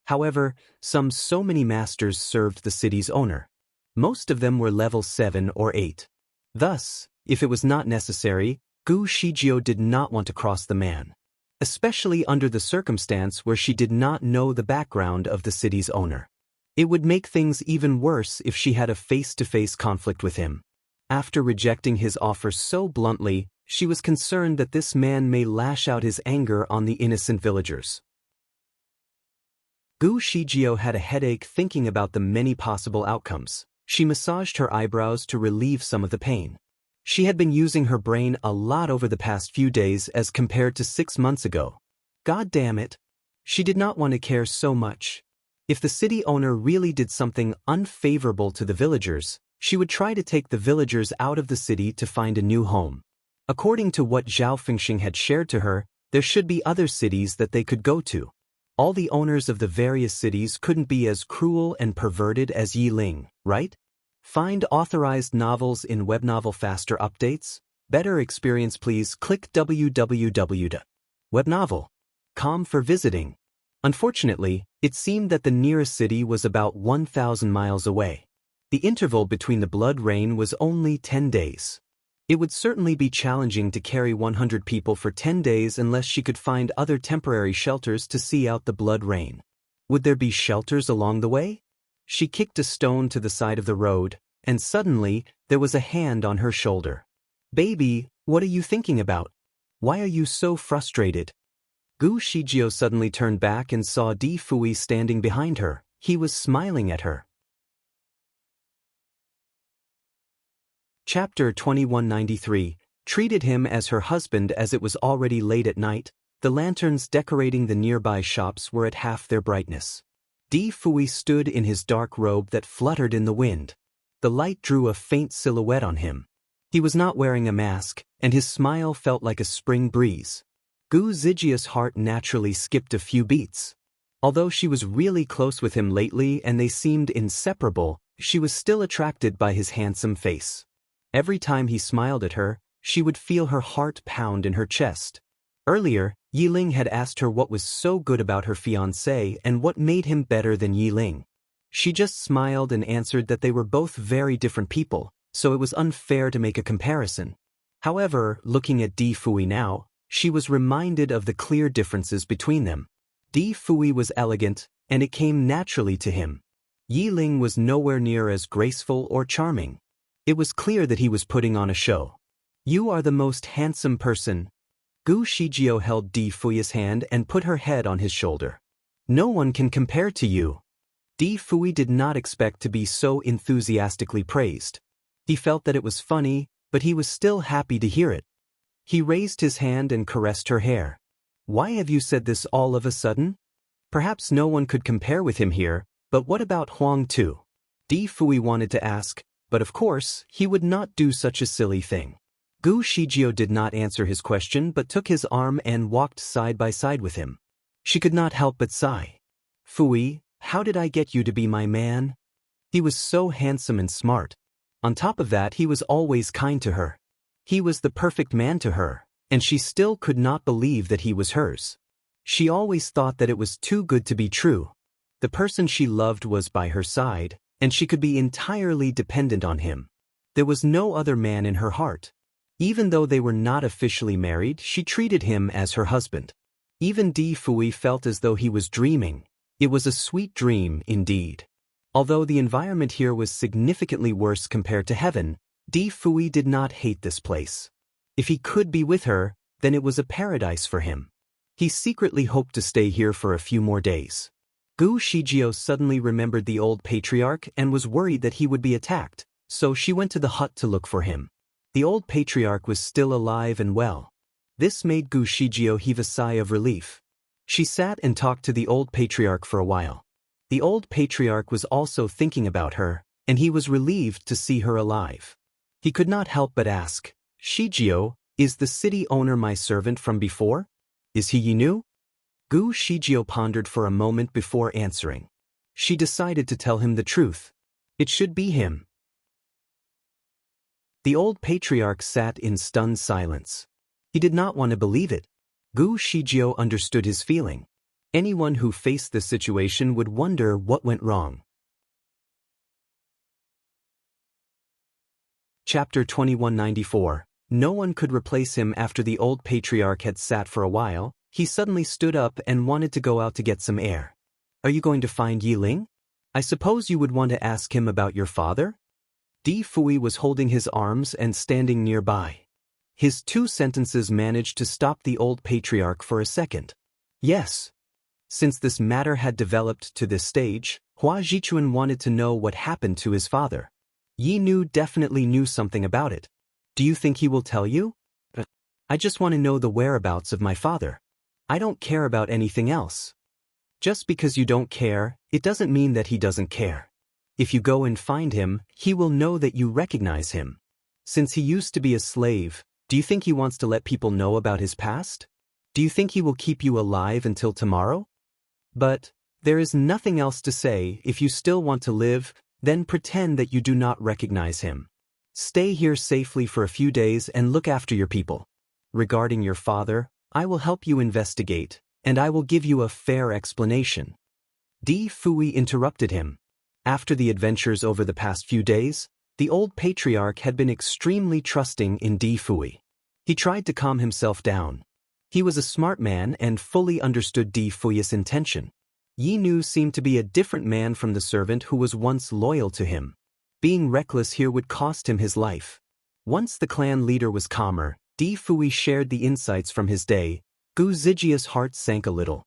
However, so many masters served the city's owner. Most of them were level 7 or 8. Thus, if it was not necessary, Gu Shijio did not want to cross the man. Especially under the circumstance where she did not know the background of the city's owner. It would make things even worse if she had a face-to-face conflict with him. After rejecting his offer so bluntly, she was concerned that this man may lash out his anger on the innocent villagers. Gu Shijio had a headache thinking about the many possible outcomes. She massaged her eyebrows to relieve some of the pain. She had been using her brain a lot over the past few days as compared to 6 months ago. God damn it. She did not want to care so much. If the city owner really did something unfavorable to the villagers, she would try to take the villagers out of the city to find a new home. According to what Zhao Fengxing had shared to her, there should be other cities that they could go to. All the owners of the various cities couldn't be as cruel and perverted as Yi Ling, right? Find authorized novels in Webnovel Faster updates. Better experience, please click www.webnovel.com for visiting. Unfortunately, it seemed that the nearest city was about 1,000 miles away. The interval between the blood rain was only 10 days. It would certainly be challenging to carry 100 people for 10 days unless she could find other temporary shelters to see out the blood rain. Would there be shelters along the way? She kicked a stone to the side of the road, and suddenly, there was a hand on her shoulder. Baby, what are you thinking about? Why are you so frustrated? Gu Shijio suddenly turned back and saw Di Fui standing behind her. He was smiling at her. Chapter 2193 treated him as her husband as it was already late at night. The lanterns decorating the nearby shops were at half their brightness. Di Fui stood in his dark robe that fluttered in the wind. The light drew a faint silhouette on him. He was not wearing a mask, and his smile felt like a spring breeze. Gu Zijia's heart naturally skipped a few beats. Although she was really close with him lately and they seemed inseparable, she was still attracted by his handsome face. Every time he smiled at her, she would feel her heart pound in her chest. Earlier, Yiling had asked her what was so good about her fiancé and what made him better than Yiling. She just smiled and answered that they were both very different people, so it was unfair to make a comparison. However, looking at Di Fui now, she was reminded of the clear differences between them. Di Fui was elegant, and it came naturally to him. Yiling was nowhere near as graceful or charming. It was clear that he was putting on a show. "You are the most handsome person." Gu Shijio held Di Fui's hand and put her head on his shoulder. "No one can compare to you." Di Fui did not expect to be so enthusiastically praised. He felt that it was funny, but he was still happy to hear it. He raised his hand and caressed her hair. "Why have you said this all of a sudden? Perhaps no one could compare with him here, but what about Huang Tu?" Di Fui wanted to ask, but of course, he would not do such a silly thing. Gu Shijio did not answer his question but took his arm and walked side by side with him. She could not help but sigh. "Fui, how did I get you to be my man?" He was so handsome and smart. On top of that, he was always kind to her. He was the perfect man to her, and she still could not believe that he was hers. She always thought that it was too good to be true. The person she loved was by her side, and she could be entirely dependent on him. There was no other man in her heart. Even though they were not officially married, she treated him as her husband. Even Di Fui felt as though he was dreaming. It was a sweet dream, indeed. Although the environment here was significantly worse compared to heaven, Di Fui did not hate this place. If he could be with her, then it was a paradise for him. He secretly hoped to stay here for a few more days. Gu Shijio suddenly remembered the old patriarch and was worried that he would be attacked, so she went to the hut to look for him. The old patriarch was still alive and well. This made Gu Shijio heave a sigh of relief. She sat and talked to the old patriarch for a while. The old patriarch was also thinking about her, and he was relieved to see her alive. He could not help but ask, "Shijio, is the city owner my servant from before? Is he Yinu?" Gu Shijio pondered for a moment before answering. She decided to tell him the truth. It should be him. The old patriarch sat in stunned silence. He did not want to believe it. Gu Shijio understood his feeling. Anyone who faced this situation would wonder what went wrong. Chapter 2194. No one could replace him. After the old patriarch had sat for a while, he suddenly stood up and wanted to go out to get some air. "Are you going to find Yiling? I suppose you would want to ask him about your father?" Di Fui was holding his arms and standing nearby. His two sentences managed to stop the old patriarch for a second. Yes. Since this matter had developed to this stage, Hua Jichuan wanted to know what happened to his father. Yi Nu definitely knew something about it. "Do you think he will tell you?" "I just want to know the whereabouts of my father. I don't care about anything else." Just because you don't care, it doesn't mean that he doesn't care. If you go and find him, he will know that you recognize him. Since he used to be a slave, do you think he wants to let people know about his past? Do you think he will keep you alive until tomorrow? But there is nothing else to say. If you still want to live, then pretend that you do not recognize him. Stay here safely for a few days and look after your people. Regarding your father, I will help you investigate, and I will give you a fair explanation." Di Fui interrupted him. After the adventures over the past few days, the old patriarch had been extremely trusting in Di Fui. He tried to calm himself down. He was a smart man and fully understood Di Fui's intention. Yi Nu seemed to be a different man from the servant who was once loyal to him. Being reckless here would cost him his life. Once the clan leader was calmer, Di Fui shared the insights from his day. Gu Zijia's heart sank a little.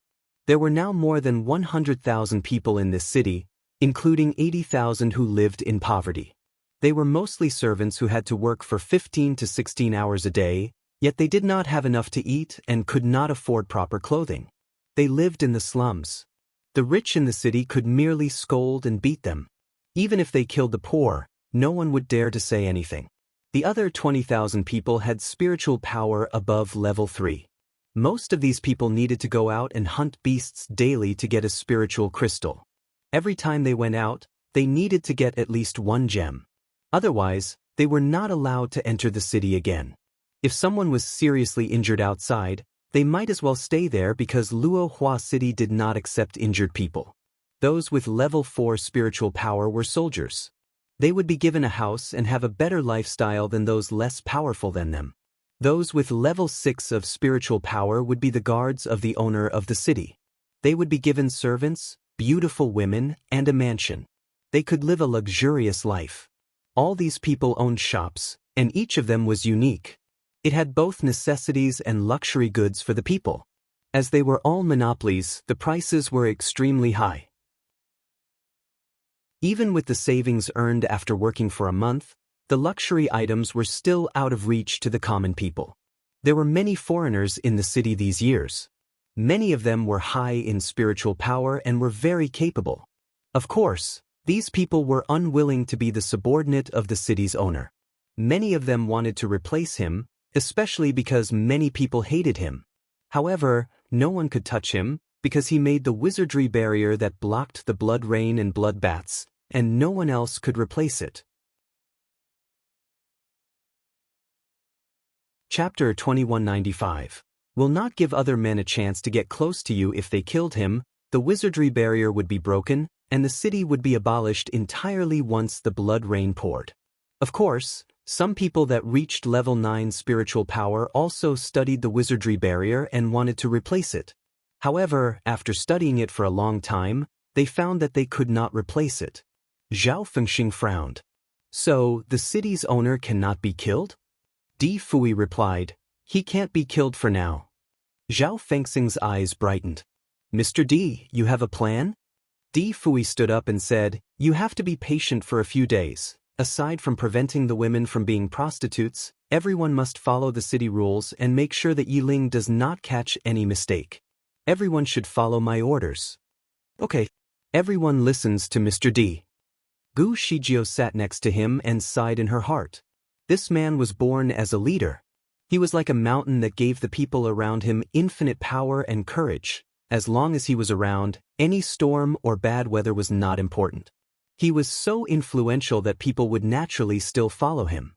There were now more than 100,000 people in this city, including 80,000 who lived in poverty. They were mostly servants who had to work for 15 to 16 hours a day, Yet they did not have enough to eat and could not afford proper clothing. They lived in the slums. The rich in the city could merely scold and beat them. Even if they killed the poor, no one would dare to say anything. The other 20,000 people had spiritual power above level 3. Most of these people needed to go out and hunt beasts daily to get a spiritual crystal. Every time they went out, they needed to get at least one gem. Otherwise, they were not allowed to enter the city again. If someone was seriously injured outside, they might as well stay there because Luo Hua City did not accept injured people. Those with level 4 spiritual power were soldiers. They would be given a house and have a better lifestyle than those less powerful than them. Those with level 6 of spiritual power would be the guards of the owner of the city. They would be given servants, beautiful women, and a mansion. They could live a luxurious life. All these people owned shops, and each of them was unique. It had both necessities and luxury goods for the people. As they were all monopolies, the prices were extremely high. Even with the savings earned after working for a month, the luxury items were still out of reach to the common people. There were many foreigners in the city these years. Many of them were high in spiritual power and were very capable. Of course, these people were unwilling to be the subordinate of the city's owner. Many of them wanted to replace him, especially because many people hated him. However, no one could touch him, because he made the wizardry barrier that blocked the blood rain and bloodbaths, and no one else could replace it. Chapter 2195. Will not give other men a chance to get close to you. If they killed him, the wizardry barrier would be broken, and the city would be abolished entirely once the blood rain poured. Of course, some people that reached level 9 spiritual power also studied the wizardry barrier and wanted to replace it. However, after studying it for a long time, they found that they could not replace it. Zhao Fengxing frowned. So, the city's owner cannot be killed? Di Fui replied, he can't be killed for now. Zhao Fengxing's eyes brightened. Mr. Di, you have a plan? Di Fui stood up and said, you have to be patient for a few days. Aside from preventing the women from being prostitutes, everyone must follow the city rules and make sure that Yiling does not catch any mistake. Everyone should follow my orders. Okay. Everyone listens to Mr. D. Gu Shijio sat next to him and sighed in her heart. This man was born as a leader. He was like a mountain that gave the people around him infinite power and courage. As long as he was around, any storm or bad weather was not important. He was so influential that people would naturally still follow him.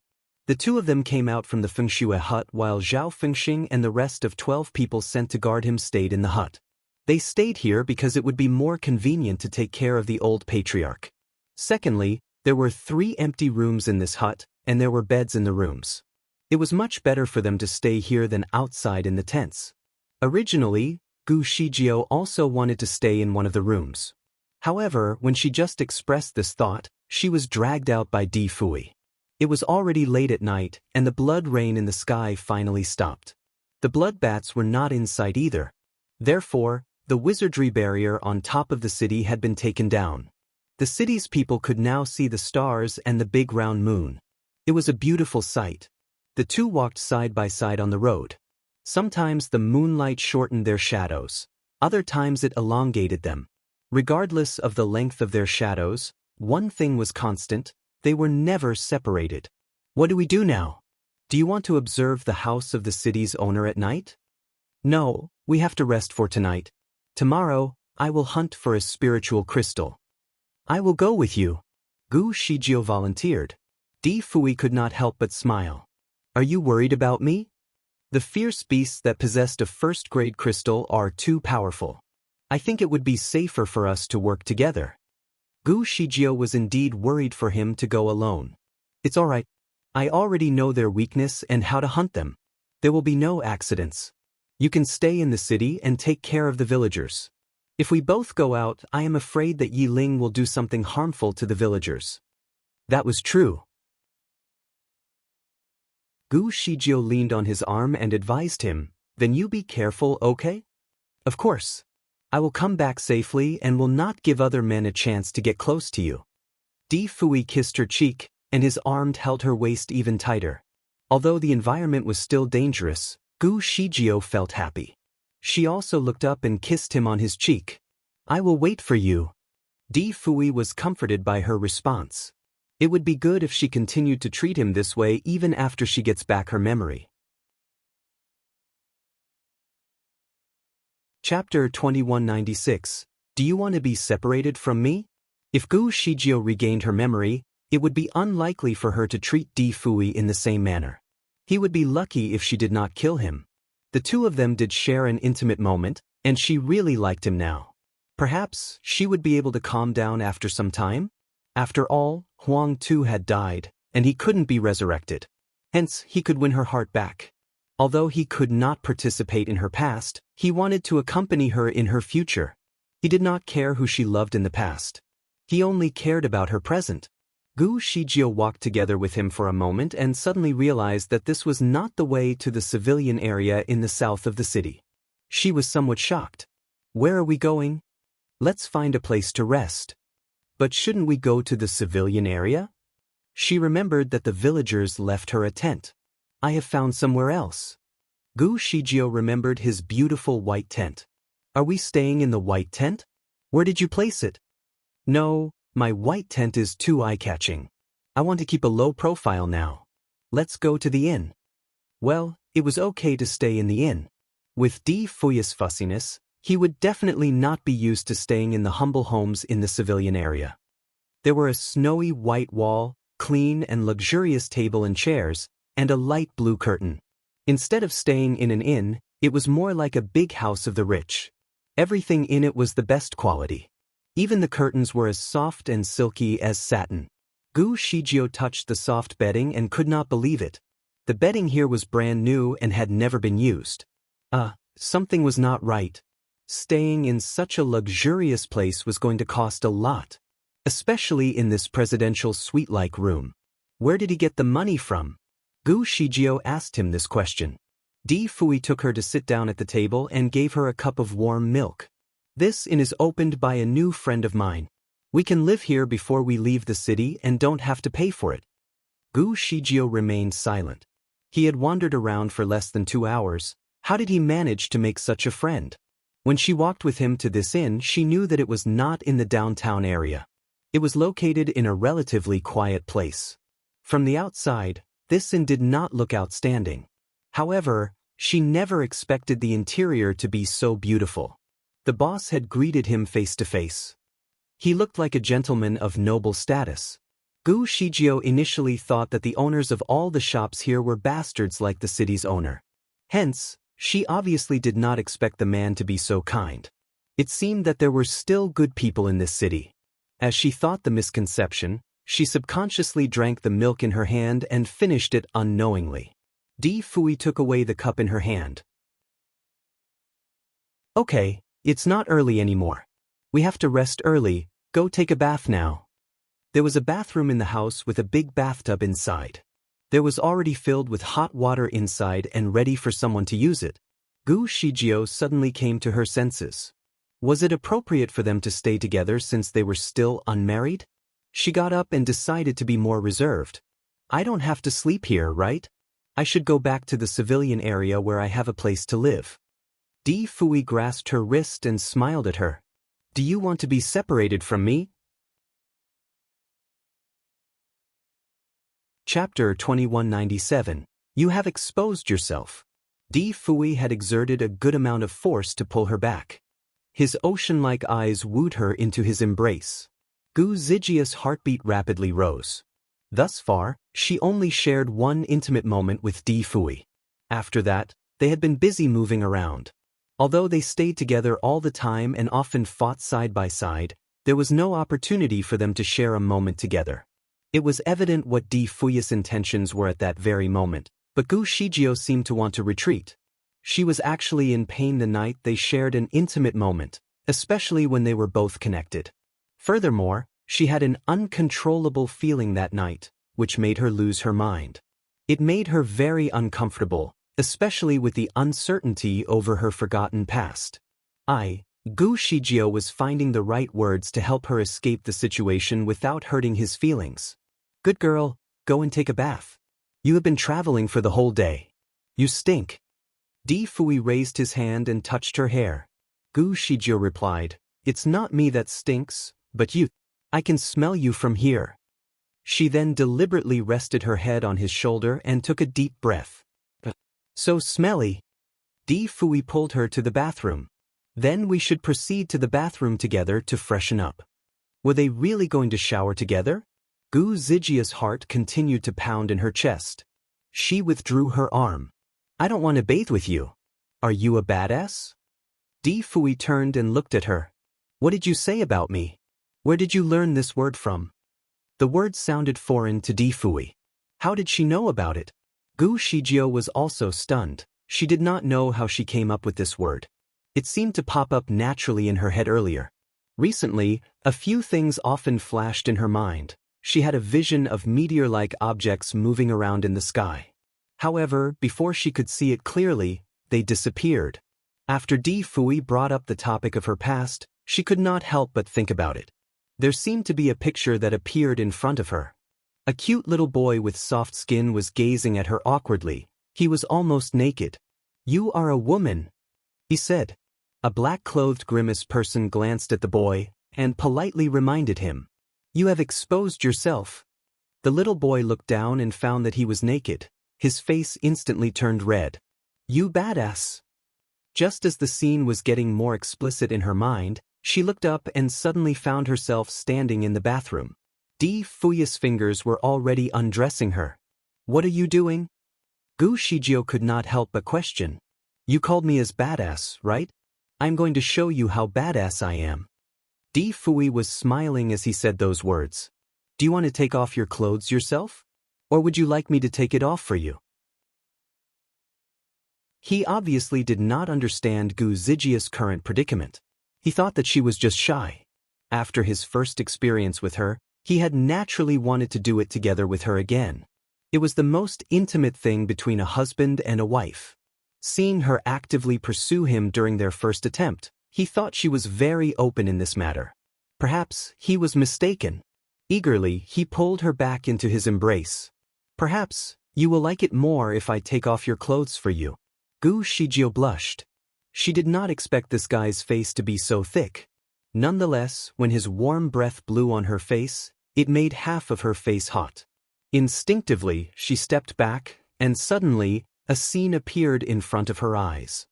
The two of them came out from the Fengshui hut while Zhao Fengxing and the rest of 12 people sent to guard him stayed in the hut. They stayed here because it would be more convenient to take care of the old patriarch. Secondly, there were 3 empty rooms in this hut, and there were beds in the rooms. It was much better for them to stay here than outside in the tents. Originally, Gu Shijio also wanted to stay in one of the rooms. However, when she just expressed this thought, she was dragged out by Di Fui. It was already late at night, and the blood rain in the sky finally stopped. The bloodbaths were not in sight either. Therefore, the wizardry barrier on top of the city had been taken down. The city's people could now see the stars and the big round moon. It was a beautiful sight. The two walked side by side on the road. Sometimes the moonlight shortened their shadows. Other times it elongated them. Regardless of the length of their shadows, one thing was constant: they were never separated. What do we do now? Do you want to observe the house of the city's owner at night? No, we have to rest for tonight. Tomorrow, I will hunt for a spiritual crystal. I will go with you. Gu Shijio volunteered. Di Fui could not help but smile. Are you worried about me? The fierce beasts that possessed a first-grade crystal are too powerful. I think it would be safer for us to work together. Gu Shijio was indeed worried for him to go alone. It's all right. I already know their weakness and how to hunt them. There will be no accidents. You can stay in the city and take care of the villagers. If we both go out, I am afraid that Yiling will do something harmful to the villagers. That was true. Gu Shijio leaned on his arm and advised him, then you be careful, okay? Of course. I will come back safely and will not give other men a chance to get close to you. Di Fui kissed her cheek, and his arm held her waist even tighter. Although the environment was still dangerous, Gu Shijio felt happy. She also looked up and kissed him on his cheek. I will wait for you. Di Fui was comforted by her response. It would be good if she continued to treat him this way even after she gets back her memory. Chapter 2196. Do you want to be separated from me? If Gu Shijio regained her memory, it would be unlikely for her to treat Di Fui in the same manner. He would be lucky if she did not kill him. The two of them did share an intimate moment, and she really liked him now. Perhaps she would be able to calm down after some time? After all, Huang too had died, and he couldn't be resurrected. Hence, he could win her heart back. Although he could not participate in her past, he wanted to accompany her in her future. He did not care who she loved in the past. He only cared about her present. Gu Shijio walked together with him for a moment and suddenly realized that this was not the way to the civilian area in the south of the city. She was somewhat shocked. Where are we going? Let's find a place to rest. But shouldn't we go to the civilian area? She remembered that the villagers left her a tent. I have found somewhere else. Gu Shijio remembered his beautiful white tent. Are we staying in the white tent? Where did you place it? No, my white tent is too eye-catching. I want to keep a low profile now. Let's go to the inn. Well, it was okay to stay in the inn. With Di Fui's fussiness, he would definitely not be used to staying in the humble homes in the civilian area. There were a snowy white wall, clean and luxurious table and chairs, and a light blue curtain. Instead of staying in an inn, it was more like a big house of the rich. Everything in it was the best quality. Even the curtains were as soft and silky as satin. Gu Shijio touched the soft bedding and could not believe it. The bedding here was brand new and had never been used. Something was not right. Staying in such a luxurious place was going to cost a lot. Especially in this presidential suite-like room. Where did he get the money from? Gu Shijio asked him this question. Di Fui took her to sit down at the table and gave her a cup of warm milk. This inn is opened by a new friend of mine. We can live here before we leave the city and don't have to pay for it. Gu Shijio remained silent. He had wandered around for less than 2 hours. How did he manage to make such a friend? When she walked with him to this inn, she knew that it was not in the downtown area. It was located in a relatively quiet place. From the outside, this inn did not look outstanding. However, she never expected the interior to be so beautiful. The boss had greeted him face to face. He looked like a gentleman of noble status. Gu Shijio initially thought that the owners of all the shops here were bastards like the city's owner. Hence, she obviously did not expect the man to be so kind. It seemed that there were still good people in this city. As she thought the misconception, she subconsciously drank the milk in her hand and finished it unknowingly. Di Fui took away the cup in her hand. Okay, it's not early anymore. We have to rest early, go take a bath now. There was a bathroom in the house with a big bathtub inside. There was already filled with hot water inside and ready for someone to use it. Gu Shijio suddenly came to her senses. Was it appropriate for them to stay together since they were still unmarried? She got up and decided to be more reserved. I don't have to sleep here, right? I should go back to the civilian area where I have a place to live. Di Fui grasped her wrist and smiled at her. Do you want to be separated from me? Chapter 2197. You have exposed yourself. Di Fui had exerted a good amount of force to pull her back. His ocean-like eyes wooed her into his embrace. Gu Zijia's heartbeat rapidly rose. Thus far, she only shared one intimate moment with Di Fui. After that, they had been busy moving around. Although they stayed together all the time and often fought side by side, there was no opportunity for them to share a moment together. It was evident what Di Fui's intentions were at that very moment, but Gu Shijio seemed to want to retreat. She was actually in pain the night they shared an intimate moment, especially when they were both connected. Furthermore, she had an uncontrollable feeling that night, which made her lose her mind. It made her very uncomfortable, especially with the uncertainty over her forgotten past. Gu Shijio was finding the right words to help her escape the situation without hurting his feelings. Good girl, go and take a bath. You have been traveling for the whole day. You stink. Di Fui raised his hand and touched her hair. Gu Shijio replied, It's not me that stinks, but you. I can smell you from here. She then deliberately rested her head on his shoulder and took a deep breath. So smelly. Di Fui pulled her to the bathroom. Then we should proceed to the bathroom together to freshen up. Were they really going to shower together? Gu Zijia's heart continued to pound in her chest. She withdrew her arm. I don't want to bathe with you. Are you a badass? Di Fui turned and looked at her. What did you say about me? Where did you learn this word from? The word sounded foreign to Di Fui. How did she know about it? Gu Shijio was also stunned. She did not know how she came up with this word. It seemed to pop up naturally in her head earlier. Recently, a few things often flashed in her mind. She had a vision of meteor-like objects moving around in the sky. However, before she could see it clearly, they disappeared. After Di Fui brought up the topic of her past, she could not help but think about it. There seemed to be a picture that appeared in front of her. A cute little boy with soft skin was gazing at her awkwardly. He was almost naked. You are a woman, he said. A black-clothed grimace person glanced at the boy and politely reminded him. You have exposed yourself. The little boy looked down and found that he was naked. His face instantly turned red. You badass. Just as the scene was getting more explicit in her mind, she looked up and suddenly found herself standing in the bathroom. Di Fui's fingers were already undressing her. What are you doing? Gu Shijio could not help but question. You called me as badass, right? I'm going to show you how badass I am. Di Fui was smiling as he said those words. Do you want to take off your clothes yourself? Or would you like me to take it off for you? He obviously did not understand Gu Zijia's current predicament. He thought that she was just shy. After his first experience with her, he had naturally wanted to do it together with her again. It was the most intimate thing between a husband and a wife. Seeing her actively pursue him during their first attempt, he thought she was very open in this matter. Perhaps he was mistaken. Eagerly, he pulled her back into his embrace. Perhaps you will like it more if I take off your clothes for you. Gu Shijio blushed. She did not expect this guy's face to be so thick. Nonetheless, when his warm breath blew on her face, it made half of her face hot. Instinctively, she stepped back, and suddenly, a scene appeared in front of her eyes.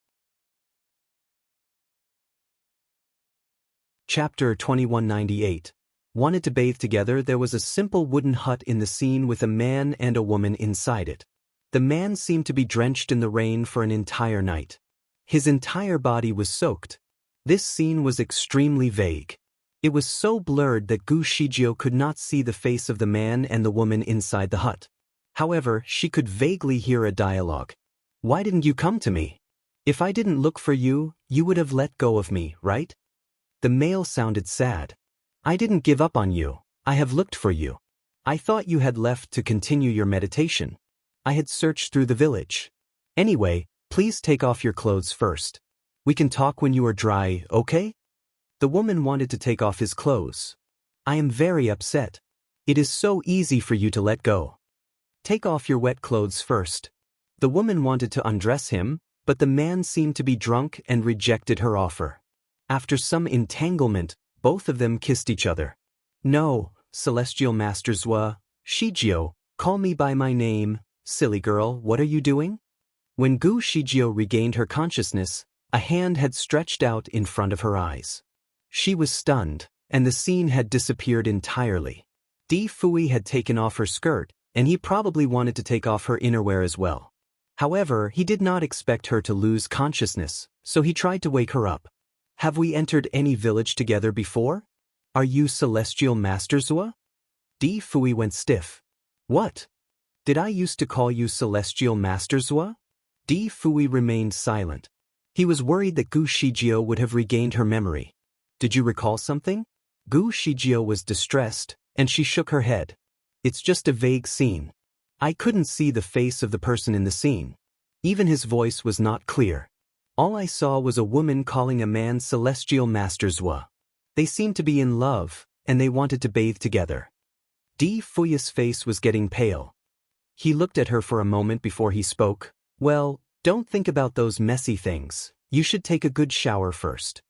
Chapter 2198. Wanted to bathe together. There was a simple wooden hut in the scene with a man and a woman inside it. The man seemed to be drenched in the rain for an entire night. His entire body was soaked. This scene was extremely vague. It was so blurred that Gu Shijio could not see the face of the man and the woman inside the hut. However, she could vaguely hear a dialogue. Why didn't you come to me? If I didn't look for you, you would have let go of me, right? The male sounded sad. I didn't give up on you. I have looked for you. I thought you had left to continue your meditation. I had searched through the village. Anyway, please take off your clothes first. We can talk when you are dry, okay? The woman wanted to take off his clothes. I am very upset. It is so easy for you to let go. Take off your wet clothes first. The woman wanted to undress him, but the man seemed to be drunk and rejected her offer. After some entanglement, both of them kissed each other. No, Celestial Master Zua, Shijio, call me by my name, silly girl, what are you doing? When Gu Shijio regained her consciousness, a hand had stretched out in front of her eyes. She was stunned, and the scene had disappeared entirely. Di Fui had taken off her skirt, and he probably wanted to take off her innerwear as well. However, he did not expect her to lose consciousness, so he tried to wake her up. Have we entered any village together before? Are you Celestial Master Zua? Di Fui went stiff. What? Did I used to call you Celestial Master Zua? Di Fui remained silent. He was worried that Gu Shijio would have regained her memory. Did you recall something? Gu Shijio was distressed, and she shook her head. It's just a vague scene. I couldn't see the face of the person in the scene. Even his voice was not clear. All I saw was a woman calling a man Celestial Master Zua. They seemed to be in love, and they wanted to bathe together. Di Fui's face was getting pale. He looked at her for a moment before he spoke. Well, don't think about those messy things. You should take a good shower first.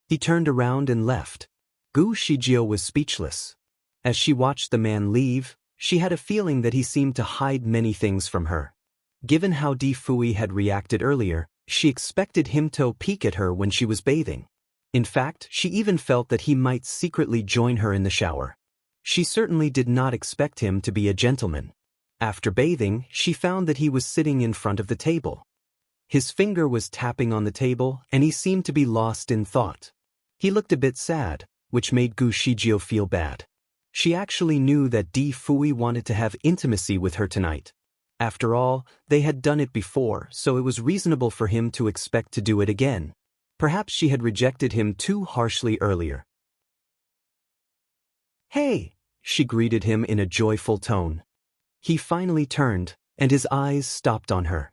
He turned around and left. Gu Shijio was speechless. As she watched the man leave, she had a feeling that he seemed to hide many things from her. Given how Di Fui had reacted earlier, she expected him to peek at her when she was bathing. In fact, she even felt that he might secretly join her in the shower. She certainly did not expect him to be a gentleman. After bathing, she found that he was sitting in front of the table. His finger was tapping on the table, and he seemed to be lost in thought. He looked a bit sad, which made Gu Shijio feel bad. She actually knew that Di Fui wanted to have intimacy with her tonight. After all, they had done it before, so it was reasonable for him to expect to do it again. Perhaps she had rejected him too harshly earlier. "Hey!" she greeted him in a joyful tone. He finally turned, and his eyes stopped on her.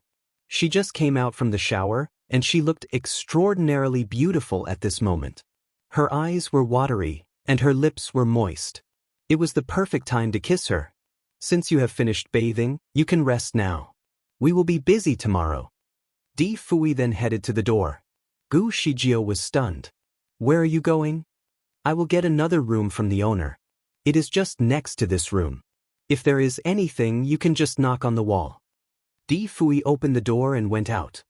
She just came out from the shower, and she looked extraordinarily beautiful at this moment. Her eyes were watery, and her lips were moist. It was the perfect time to kiss her. "Since you have finished bathing, you can rest now. We will be busy tomorrow." Di Fui then headed to the door. Gu Shijio was stunned. "Where are you going?" "I will get another room from the owner. It is just next to this room. If there is anything, you can just knock on the wall." Di Fui opened the door and went out.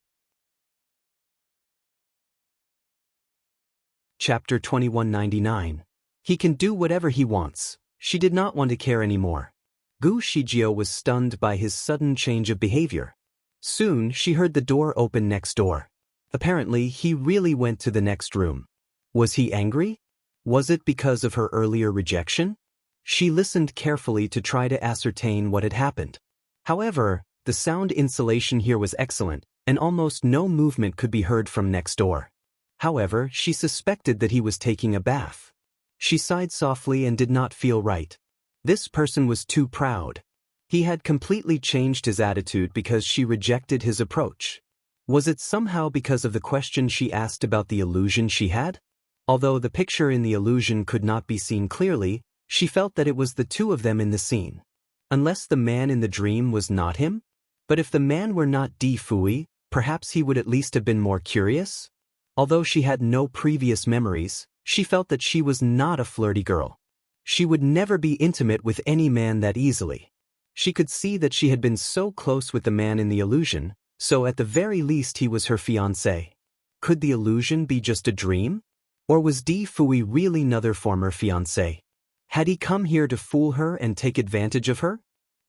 Chapter 2199. He can do whatever he wants. She did not want to care anymore. Gu Shijio was stunned by his sudden change of behavior. Soon, she heard the door open next door. Apparently, he really went to the next room. Was he angry? Was it because of her earlier rejection? She listened carefully to try to ascertain what had happened. However, the sound insulation here was excellent, and almost no movement could be heard from next door. However, she suspected that he was taking a bath. She sighed softly and did not feel right. This person was too proud. He had completely changed his attitude because she rejected his approach. Was it somehow because of the question she asked about the illusion she had? Although the picture in the illusion could not be seen clearly, she felt that it was the two of them in the scene. Unless the man in the dream was not him? But if the man were not Di Fui, perhaps he would at least have been more curious? Although she had no previous memories, she felt that she was not a flirty girl. She would never be intimate with any man that easily. She could see that she had been so close with the man in the illusion, so at the very least he was her fiancé. Could the illusion be just a dream? Or was Di Fui really another former fiancé? Had he come here to fool her and take advantage of her?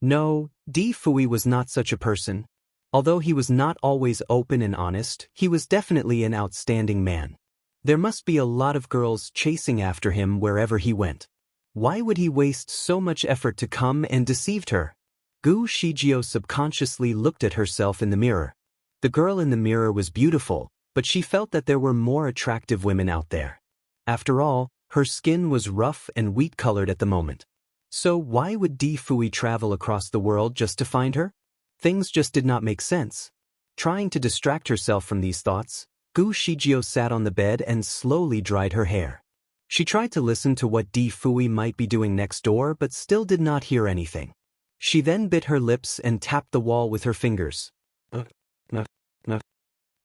No, Di Fui was not such a person. Although he was not always open and honest, he was definitely an outstanding man. There must be a lot of girls chasing after him wherever he went. Why would he waste so much effort to come and deceive her? Gu Shijio subconsciously looked at herself in the mirror. The girl in the mirror was beautiful, but she felt that there were more attractive women out there. After all, her skin was rough and wheat-colored at the moment. So why would Di Fui travel across the world just to find her? Things just did not make sense. Trying to distract herself from these thoughts, Gu Shijio sat on the bed and slowly dried her hair. She tried to listen to what Di Fui might be doing next door but still did not hear anything. She then bit her lips and tapped the wall with her fingers.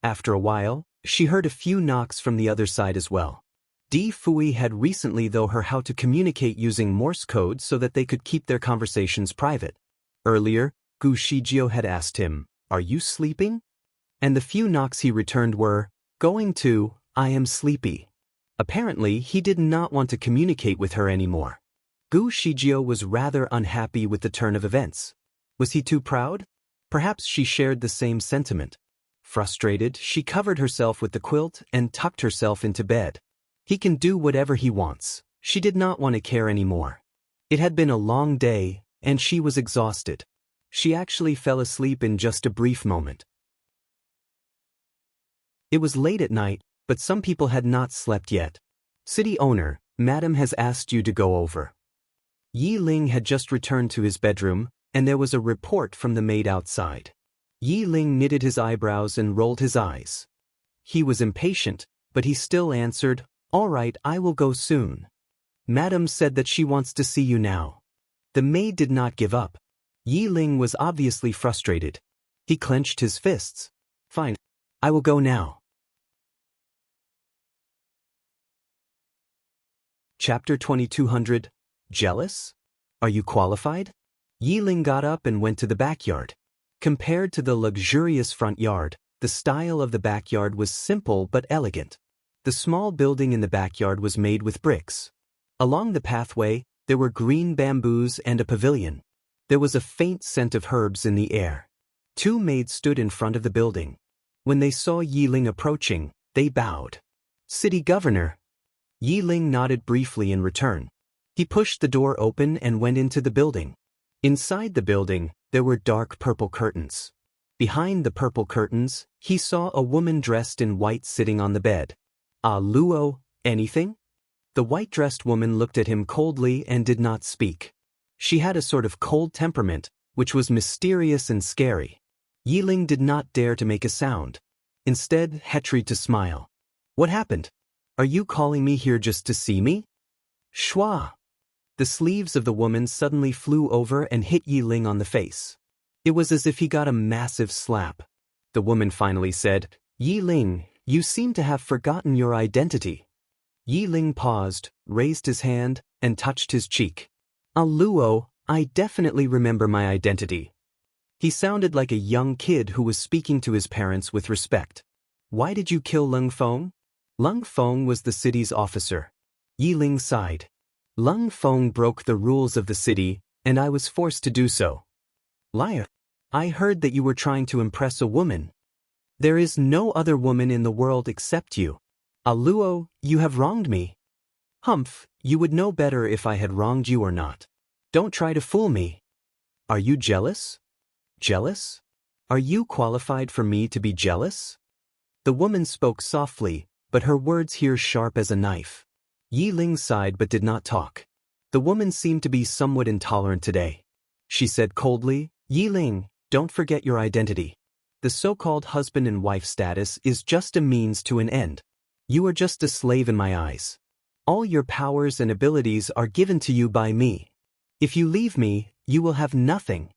After a while, she heard a few knocks from the other side as well. Di Fui had recently taught her how to communicate using Morse code so that they could keep their conversations private. Earlier, Gu Shijio had asked him, "Are you sleeping?" And the few knocks he returned were, "Going to, I am sleepy." Apparently, he did not want to communicate with her anymore. Gu Shijio was rather unhappy with the turn of events. Was he too proud? Perhaps she shared the same sentiment. Frustrated, she covered herself with the quilt and tucked herself into bed. He can do whatever he wants. She did not want to care anymore. It had been a long day, and she was exhausted. She actually fell asleep in just a brief moment. It was late at night, but some people had not slept yet. "City owner, Madam has asked you to go over." Yi Ling had just returned to his bedroom, and there was a report from the maid outside. Yi Ling knitted his eyebrows and rolled his eyes. He was impatient, but he still answered, "All right, I will go soon. Madam said that she wants to see you now." The maid did not give up. Yi Ling was obviously frustrated. He clenched his fists. Fine. I will go now. Chapter 2200. Jealous? Are you qualified? Yi Ling got up and went to the backyard. Compared to the luxurious front yard, the style of the backyard was simple but elegant. The small building in the backyard was made with bricks. Along the pathway, there were green bamboos and a pavilion. There was a faint scent of herbs in the air. Two maids stood in front of the building. When they saw Yi Ling approaching, they bowed. City Governor. Yi Ling nodded briefly in return. He pushed the door open and went into the building. Inside the building, there were dark purple curtains. Behind the purple curtains, he saw a woman dressed in white sitting on the bed. Ah, Luo, anything? The white-dressed woman looked at him coldly and did not speak. She had a sort of cold temperament, which was mysterious and scary. Yi Ling did not dare to make a sound. Instead, he tried to smile. What happened? Are you calling me here just to see me? Shwa! The sleeves of the woman suddenly flew over and hit Yi Ling on the face. It was as if he got a massive slap. The woman finally said, Yi Ling, you seem to have forgotten your identity. Yi Ling paused, raised his hand, and touched his cheek. Ah, Luo, I definitely remember my identity. He sounded like a young kid who was speaking to his parents with respect. Why did you kill Lung Feng? Lung Feng was the city's officer. Yi Ling sighed. Lung Feng broke the rules of the city, and I was forced to do so. Liar. I heard that you were trying to impress a woman. There is no other woman in the world except you. Ah, Luo, you have wronged me. Humph, you would know better if I had wronged you or not. Don't try to fool me. Are you jealous? Jealous? Are you qualified for me to be jealous? The woman spoke softly, but her words here sharp as a knife. Yi Ling sighed but did not talk. The woman seemed to be somewhat intolerant today. She said coldly, Yi Ling, don't forget your identity. The so-called husband and wife status is just a means to an end. You are just a slave in my eyes. All your powers and abilities are given to you by me. If you leave me, you will have nothing.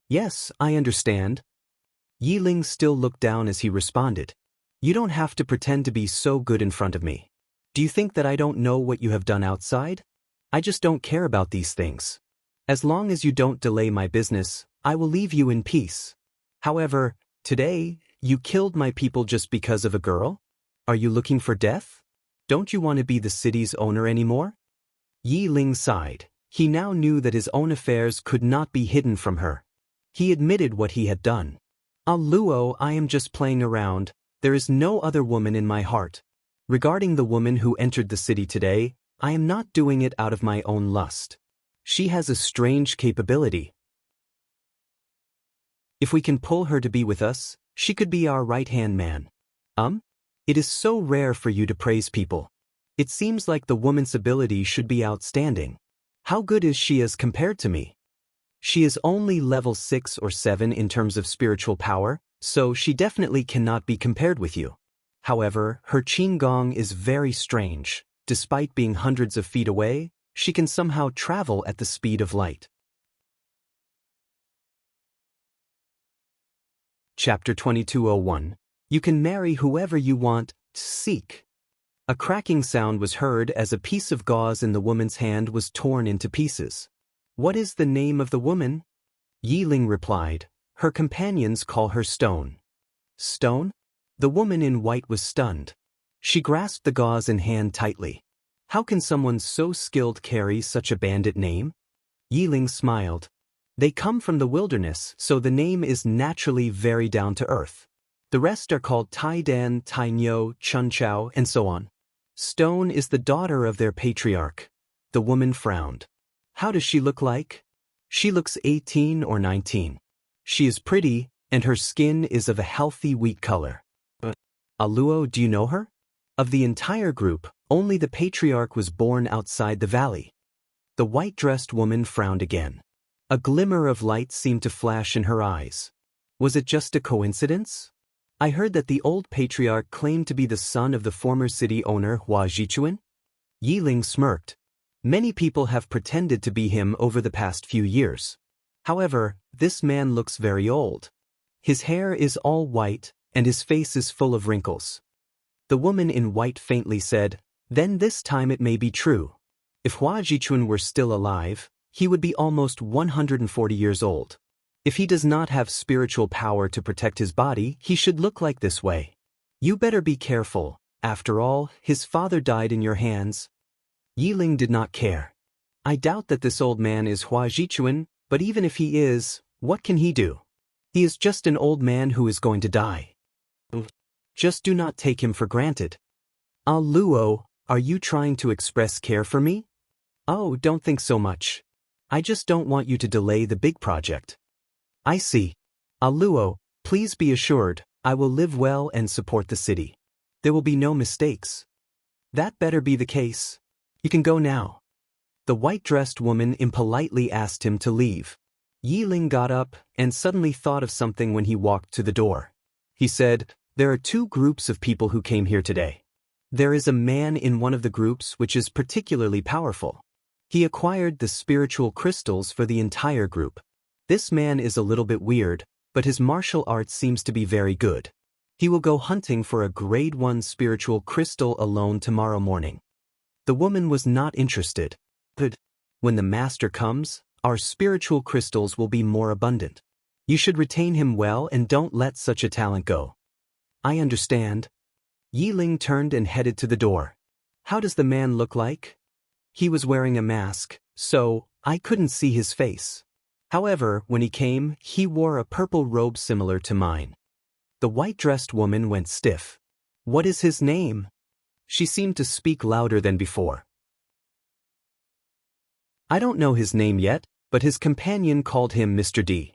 Yes, I understand. Yi Ling still looked down as he responded. You don't have to pretend to be so good in front of me. Do you think that I don't know what you have done outside? I just don't care about these things. As long as you don't delay my business, I will leave you in peace. However, today, you killed my people just because of a girl? Are you looking for death? Don't you want to be the city's owner anymore? Yi Ling sighed. He now knew that his own affairs could not be hidden from her. He admitted what he had done. Ah, Luo, I am just playing around. There is no other woman in my heart. Regarding the woman who entered the city today, I am not doing it out of my own lust. She has a strange capability. If we can pull her to be with us, she could be our right-hand man. It is so rare for you to praise people. It seems like the woman's ability should be outstanding. How good is she as compared to me? She is only level 6 or 7 in terms of spiritual power, so she definitely cannot be compared with you. However, her Qinggong is very strange. Despite being hundreds of feet away, she can somehow travel at the speed of light. Chapter 2201. You can marry whoever you want. Seek. A cracking sound was heard as a piece of gauze in the woman's hand was torn into pieces. What is the name of the woman? Yi Ling replied. Her companions call her Stone. Stone? The woman in white was stunned. She grasped the gauze in hand tightly. How can someone so skilled carry such a bandit name? Yi Ling smiled. They come from the wilderness, so the name is naturally very down to earth. The rest are called Tai Dan, Tai Nyo, Chun Chao, and so on. Stone is the daughter of their patriarch. The woman frowned. How does she look like? She looks 18 or 19. She is pretty, and her skin is of a healthy wheat color. Luo, do you know her? Of the entire group, only the patriarch was born outside the valley. The white-dressed woman frowned again. A glimmer of light seemed to flash in her eyes. Was it just a coincidence? I heard that the old patriarch claimed to be the son of the former city owner Hua Jichuan. Yi Ling smirked. Many people have pretended to be him over the past few years. However, this man looks very old. His hair is all white, and his face is full of wrinkles. The woman in white faintly said, "Then this time it may be true. If Hua Jichun were still alive, he would be almost 140 years old. If he does not have spiritual power to protect his body, he should look like this way. You better be careful. After all, his father died in your hands." Yiling did not care. I doubt that this old man is Hua Jichun, but even if he is, what can he do? He is just an old man who is going to die. Just do not take him for granted. Ah Luo, are you trying to express care for me? Oh, don't think so much. I just don't want you to delay the big project. I see. Ah Luo, please be assured, I will live well and support the city. There will be no mistakes. That better be the case. You can go now. The white-dressed woman impolitely asked him to leave. Yiling got up and suddenly thought of something when he walked to the door. He said, "There are two groups of people who came here today. There is a man in one of the groups which is particularly powerful. He acquired the spiritual crystals for the entire group. This man is a little bit weird, but his martial arts seems to be very good. He will go hunting for a grade 1 spiritual crystal alone tomorrow morning." The woman was not interested. But when the master comes, our spiritual crystals will be more abundant. You should retain him well and don't let such a talent go. I understand. Yiling turned and headed to the door. How does the man look like? He was wearing a mask, so I couldn't see his face. However, when he came, he wore a purple robe similar to mine. The white-dressed woman went stiff. What is his name? She seemed to speak louder than before. I don't know his name yet, but his companion called him Mr. D.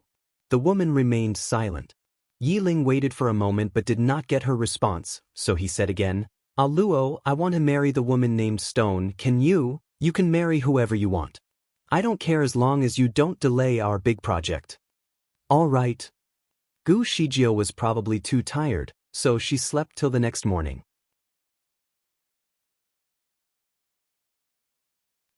The woman remained silent. Yiling waited for a moment but did not get her response, so he said again, "Ah Luo, I want to marry the woman named Stone. Can you? You can marry whoever you want. I don't care as long as you don't delay our big project." All right. Gu Shijio was probably too tired, so she slept till the next morning.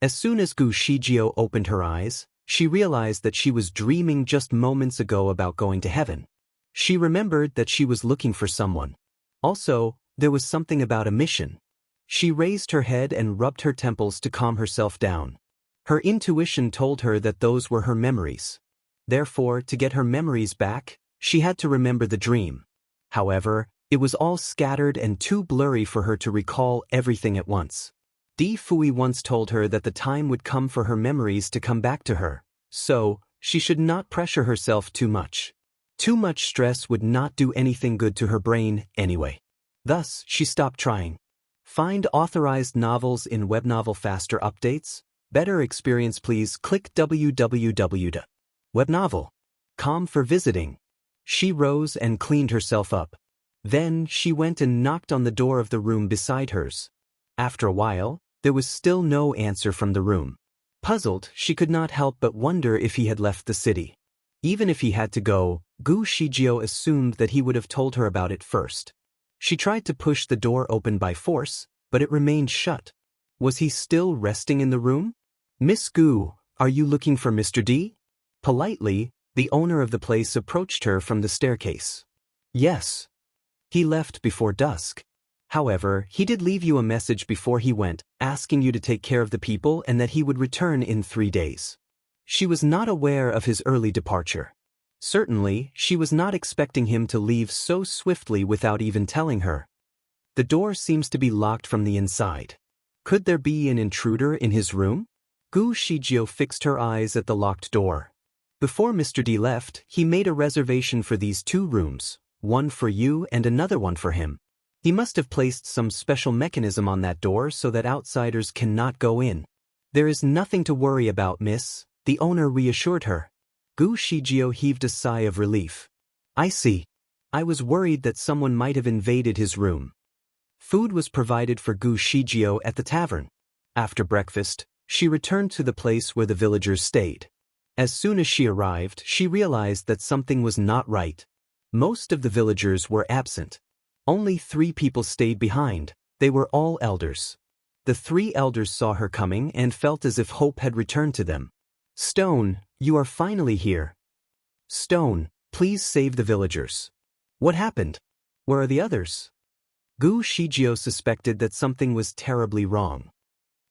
As soon as Gu Shijio opened her eyes, she realized that she was dreaming just moments ago about going to heaven. She remembered that she was looking for someone. Also, there was something about a mission. She raised her head and rubbed her temples to calm herself down. Her intuition told her that those were her memories. Therefore, to get her memories back, she had to remember the dream. However, it was all scattered and too blurry for her to recall everything at once. Di Fui once told her that the time would come for her memories to come back to her, so she should not pressure herself too much. Too much stress would not do anything good to her brain anyway. Thus, she stopped trying. Find authorized novels in Webnovel Faster updates. Better experience, please click www.webnovel.com for visiting. She rose and cleaned herself up. Then she went and knocked on the door of the room beside hers. After a while, there was still no answer from the room. Puzzled, she could not help but wonder if he had left the city. Even if he had to go, Gu Shijio assumed that he would have told her about it first. She tried to push the door open by force, but it remained shut. Was he still resting in the room? "Miss Gu, are you looking for Mr. D?" Politely, the owner of the place approached her from the staircase. "Yes. He left before dusk. However, he did leave you a message before he went, asking you to take care of the people and that he would return in 3 days." She was not aware of his early departure. Certainly, she was not expecting him to leave so swiftly without even telling her. The door seems to be locked from the inside. Could there be an intruder in his room? Gu Shijio fixed her eyes at the locked door. Before Mr. D left, he made a reservation for these 2 rooms, one for you and another one for him. He must have placed some special mechanism on that door so that outsiders cannot go in. "There is nothing to worry about, miss," the owner reassured her. Gu Shijio heaved a sigh of relief. "I see. I was worried that someone might have invaded his room." Food was provided for Gu Shijio at the tavern. After breakfast, she returned to the place where the villagers stayed. As soon as she arrived, she realized that something was not right. Most of the villagers were absent. Only 3 people stayed behind. They were all elders. The 3 elders saw her coming and felt as if hope had returned to them. "Stone, You are finally here. Stone, please save the villagers. What happened? Where are the others? Gu Shijio suspected that something was terribly wrong.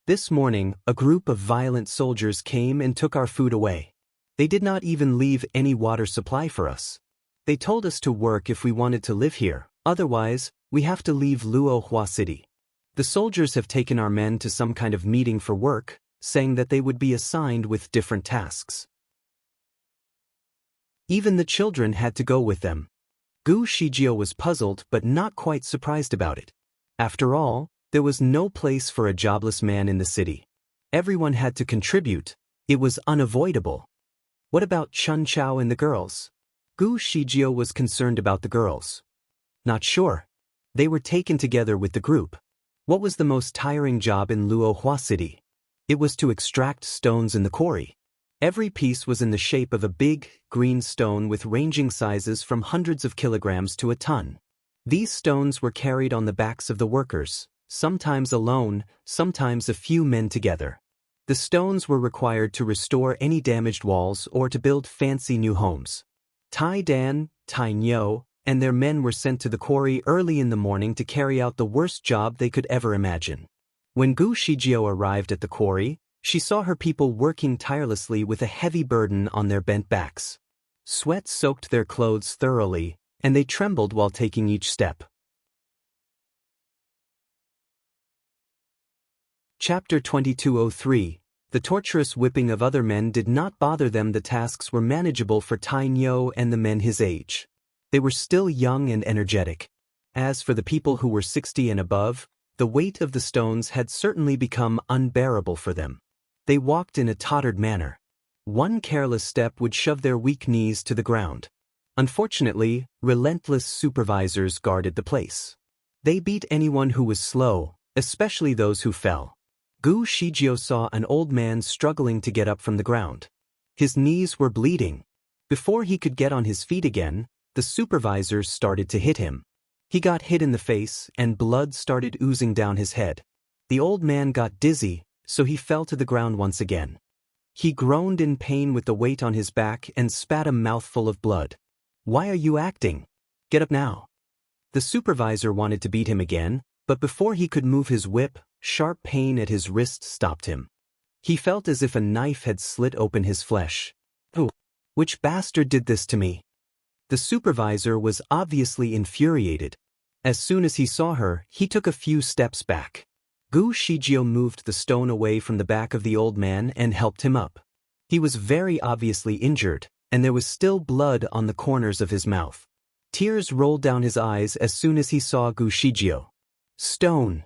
This morning, a group of violent soldiers came and took our food away. They did not even leave any water supply for us. They told us to work if we wanted to live here, otherwise, we have to leave Luohua City. The soldiers have taken our men to some kind of meeting for work, saying that they would be assigned with different tasks. Even the children had to go with them. Gu Shijio was puzzled but not quite surprised about it. After all, there was no place for a jobless man in the city. Everyone had to contribute. It was unavoidable. What about Chun Chao and the girls? Gu Shijio was concerned about the girls. Not sure. They were taken together with the group. What was the most tiring job in Luohua City? It was to extract stones in the quarry. Every piece was in the shape of a big, green stone with ranging sizes from hundreds of kilograms to a ton. These stones were carried on the backs of the workers, sometimes alone, sometimes a few men together. The stones were required to restore any damaged walls or to build fancy new homes. Tai Dan, Tai Nyo, and their men were sent to the quarry early in the morning to carry out the worst job they could ever imagine. When Gu Shijio arrived at the quarry, she saw her people working tirelessly with a heavy burden on their bent backs. Sweat soaked their clothes thoroughly, and they trembled while taking each step. Chapter 2203. The torturous whipping of other men did not bother them. The tasks were manageable for Tai Nyo and the men his age. They were still young and energetic. As for the people who were 60 and above, the weight of the stones had certainly become unbearable for them. They walked in a tottered manner. One careless step would shove their weak knees to the ground. Unfortunately, relentless supervisors guarded the place. They beat anyone who was slow, especially those who fell. Gu Shijio saw an old man struggling to get up from the ground. His knees were bleeding. Before he could get on his feet again, the supervisors started to hit him. He got hit in the face and blood started oozing down his head. The old man got dizzy, so he fell to the ground once again. He groaned in pain with the weight on his back and spat a mouthful of blood. "Why are you acting? Get up now." The supervisor wanted to beat him again, but before he could move his whip, sharp pain at his wrist stopped him. He felt as if a knife had slit open his flesh. "Oh, which bastard did this to me?" The supervisor was obviously infuriated. As soon as he saw her, he took a few steps back. Gu Shijio moved the stone away from the back of the old man and helped him up. He was very obviously injured, and there was still blood on the corners of his mouth. Tears rolled down his eyes as soon as he saw Gu Shijio. Stone.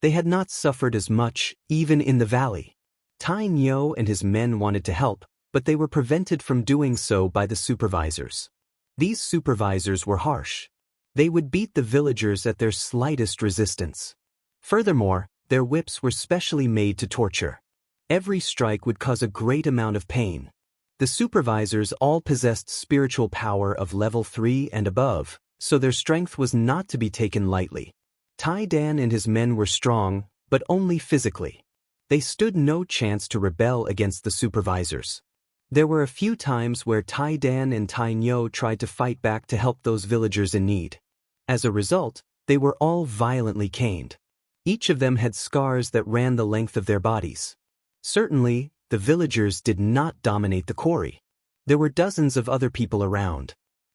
They had not suffered as much, even in the valley. Tai Nyo and his men wanted to help, but they were prevented from doing so by the supervisors. These supervisors were harsh. They would beat the villagers at their slightest resistance. Furthermore, their whips were specially made to torture. Every strike would cause a great amount of pain. The supervisors all possessed spiritual power of level 3 and above, so their strength was not to be taken lightly. Tai Dan and his men were strong, but only physically. They stood no chance to rebel against the supervisors. There were a few times where Tai Dan and Tai Nyo tried to fight back to help those villagers in need. As a result, they were all violently caned. Each of them had scars that ran the length of their bodies. Certainly, the villagers did not dominate the quarry. There were dozens of other people around.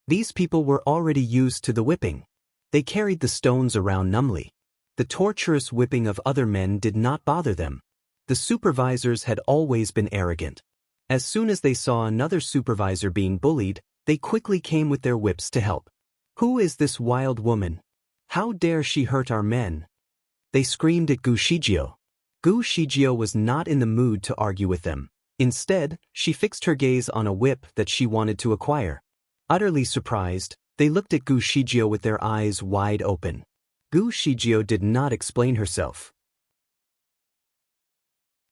These people were already used to the whipping. They carried the stones around numbly. The torturous whipping of other men did not bother them. The supervisors had always been arrogant. As soon as they saw another supervisor being bullied, they quickly came with their whips to help. "Who is this wild woman? How dare she hurt our men?" They screamed at Gu Shijio. Gu Shijio was not in the mood to argue with them. Instead, she fixed her gaze on a whip that she wanted to acquire. Utterly surprised, they looked at Gu Shijio with their eyes wide open. Gu Shijio did not explain herself.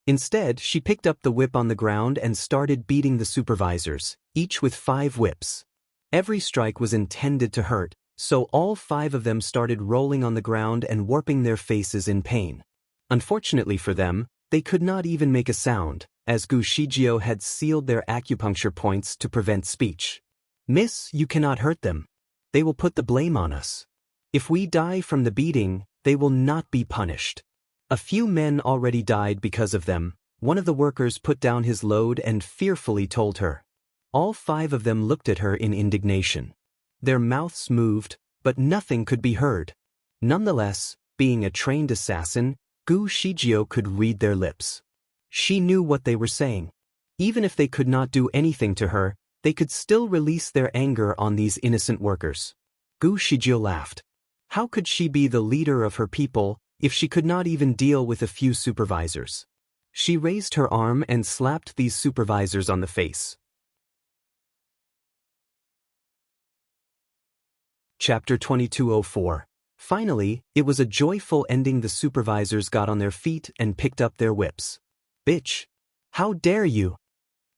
Instead, she picked up the whip on the ground and started beating the supervisors, each with 5 whips. Every strike was intended to hurt, so all 5 of them started rolling on the ground and warping their faces in pain. Unfortunately for them, they could not even make a sound, as Gu Shijio had sealed their acupuncture points to prevent speech. "Miss, you cannot hurt them. They will put the blame on us. If we die from the beating, they will not be punished." A few men already died because of them. One of the workers put down his load and fearfully told her. All 5 of them looked at her in indignation. Their mouths moved, but nothing could be heard. Nonetheless, being a trained assassin, Gu Shijio could read their lips. She knew what they were saying. Even if they could not do anything to her, they could still release their anger on these innocent workers. Gu Shijio laughed. How could she be the leader of her people if she could not even deal with a few supervisors? She raised her arm and slapped these supervisors on the face. Chapter 2204. Finally, it was a joyful ending. The supervisors got on their feet and picked up their whips. "Bitch! How dare you!"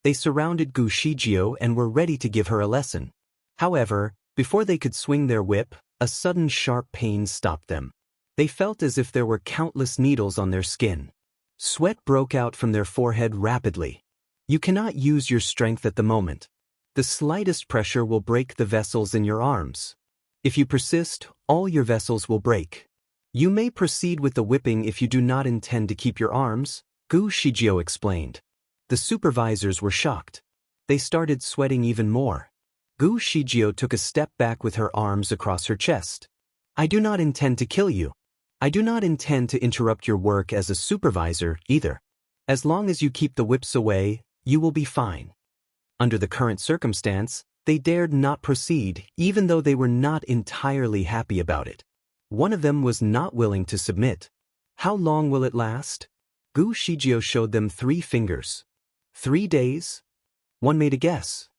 They surrounded Gu Shijio and were ready to give her a lesson. However, before they could swing their whip, a sudden sharp pain stopped them. They felt as if there were countless needles on their skin. Sweat broke out from their forehead rapidly. You cannot use your strength at the moment. The slightest pressure will break the vessels in your arms. If you persist, all your vessels will break. You may proceed with the whipping if you do not intend to keep your arms, Gu Shijio explained. The supervisors were shocked. They started sweating even more. Gu Shijio took a step back with her arms across her chest. "I do not intend to kill you. I do not intend to interrupt your work as a supervisor either. As long as you keep the whips away, you will be fine." Under the current circumstance, they dared not proceed, even though they were not entirely happy about it. One of them was not willing to submit. "How long will it last?" Gu Shijio showed them 3 fingers. 3 days? One made a guess.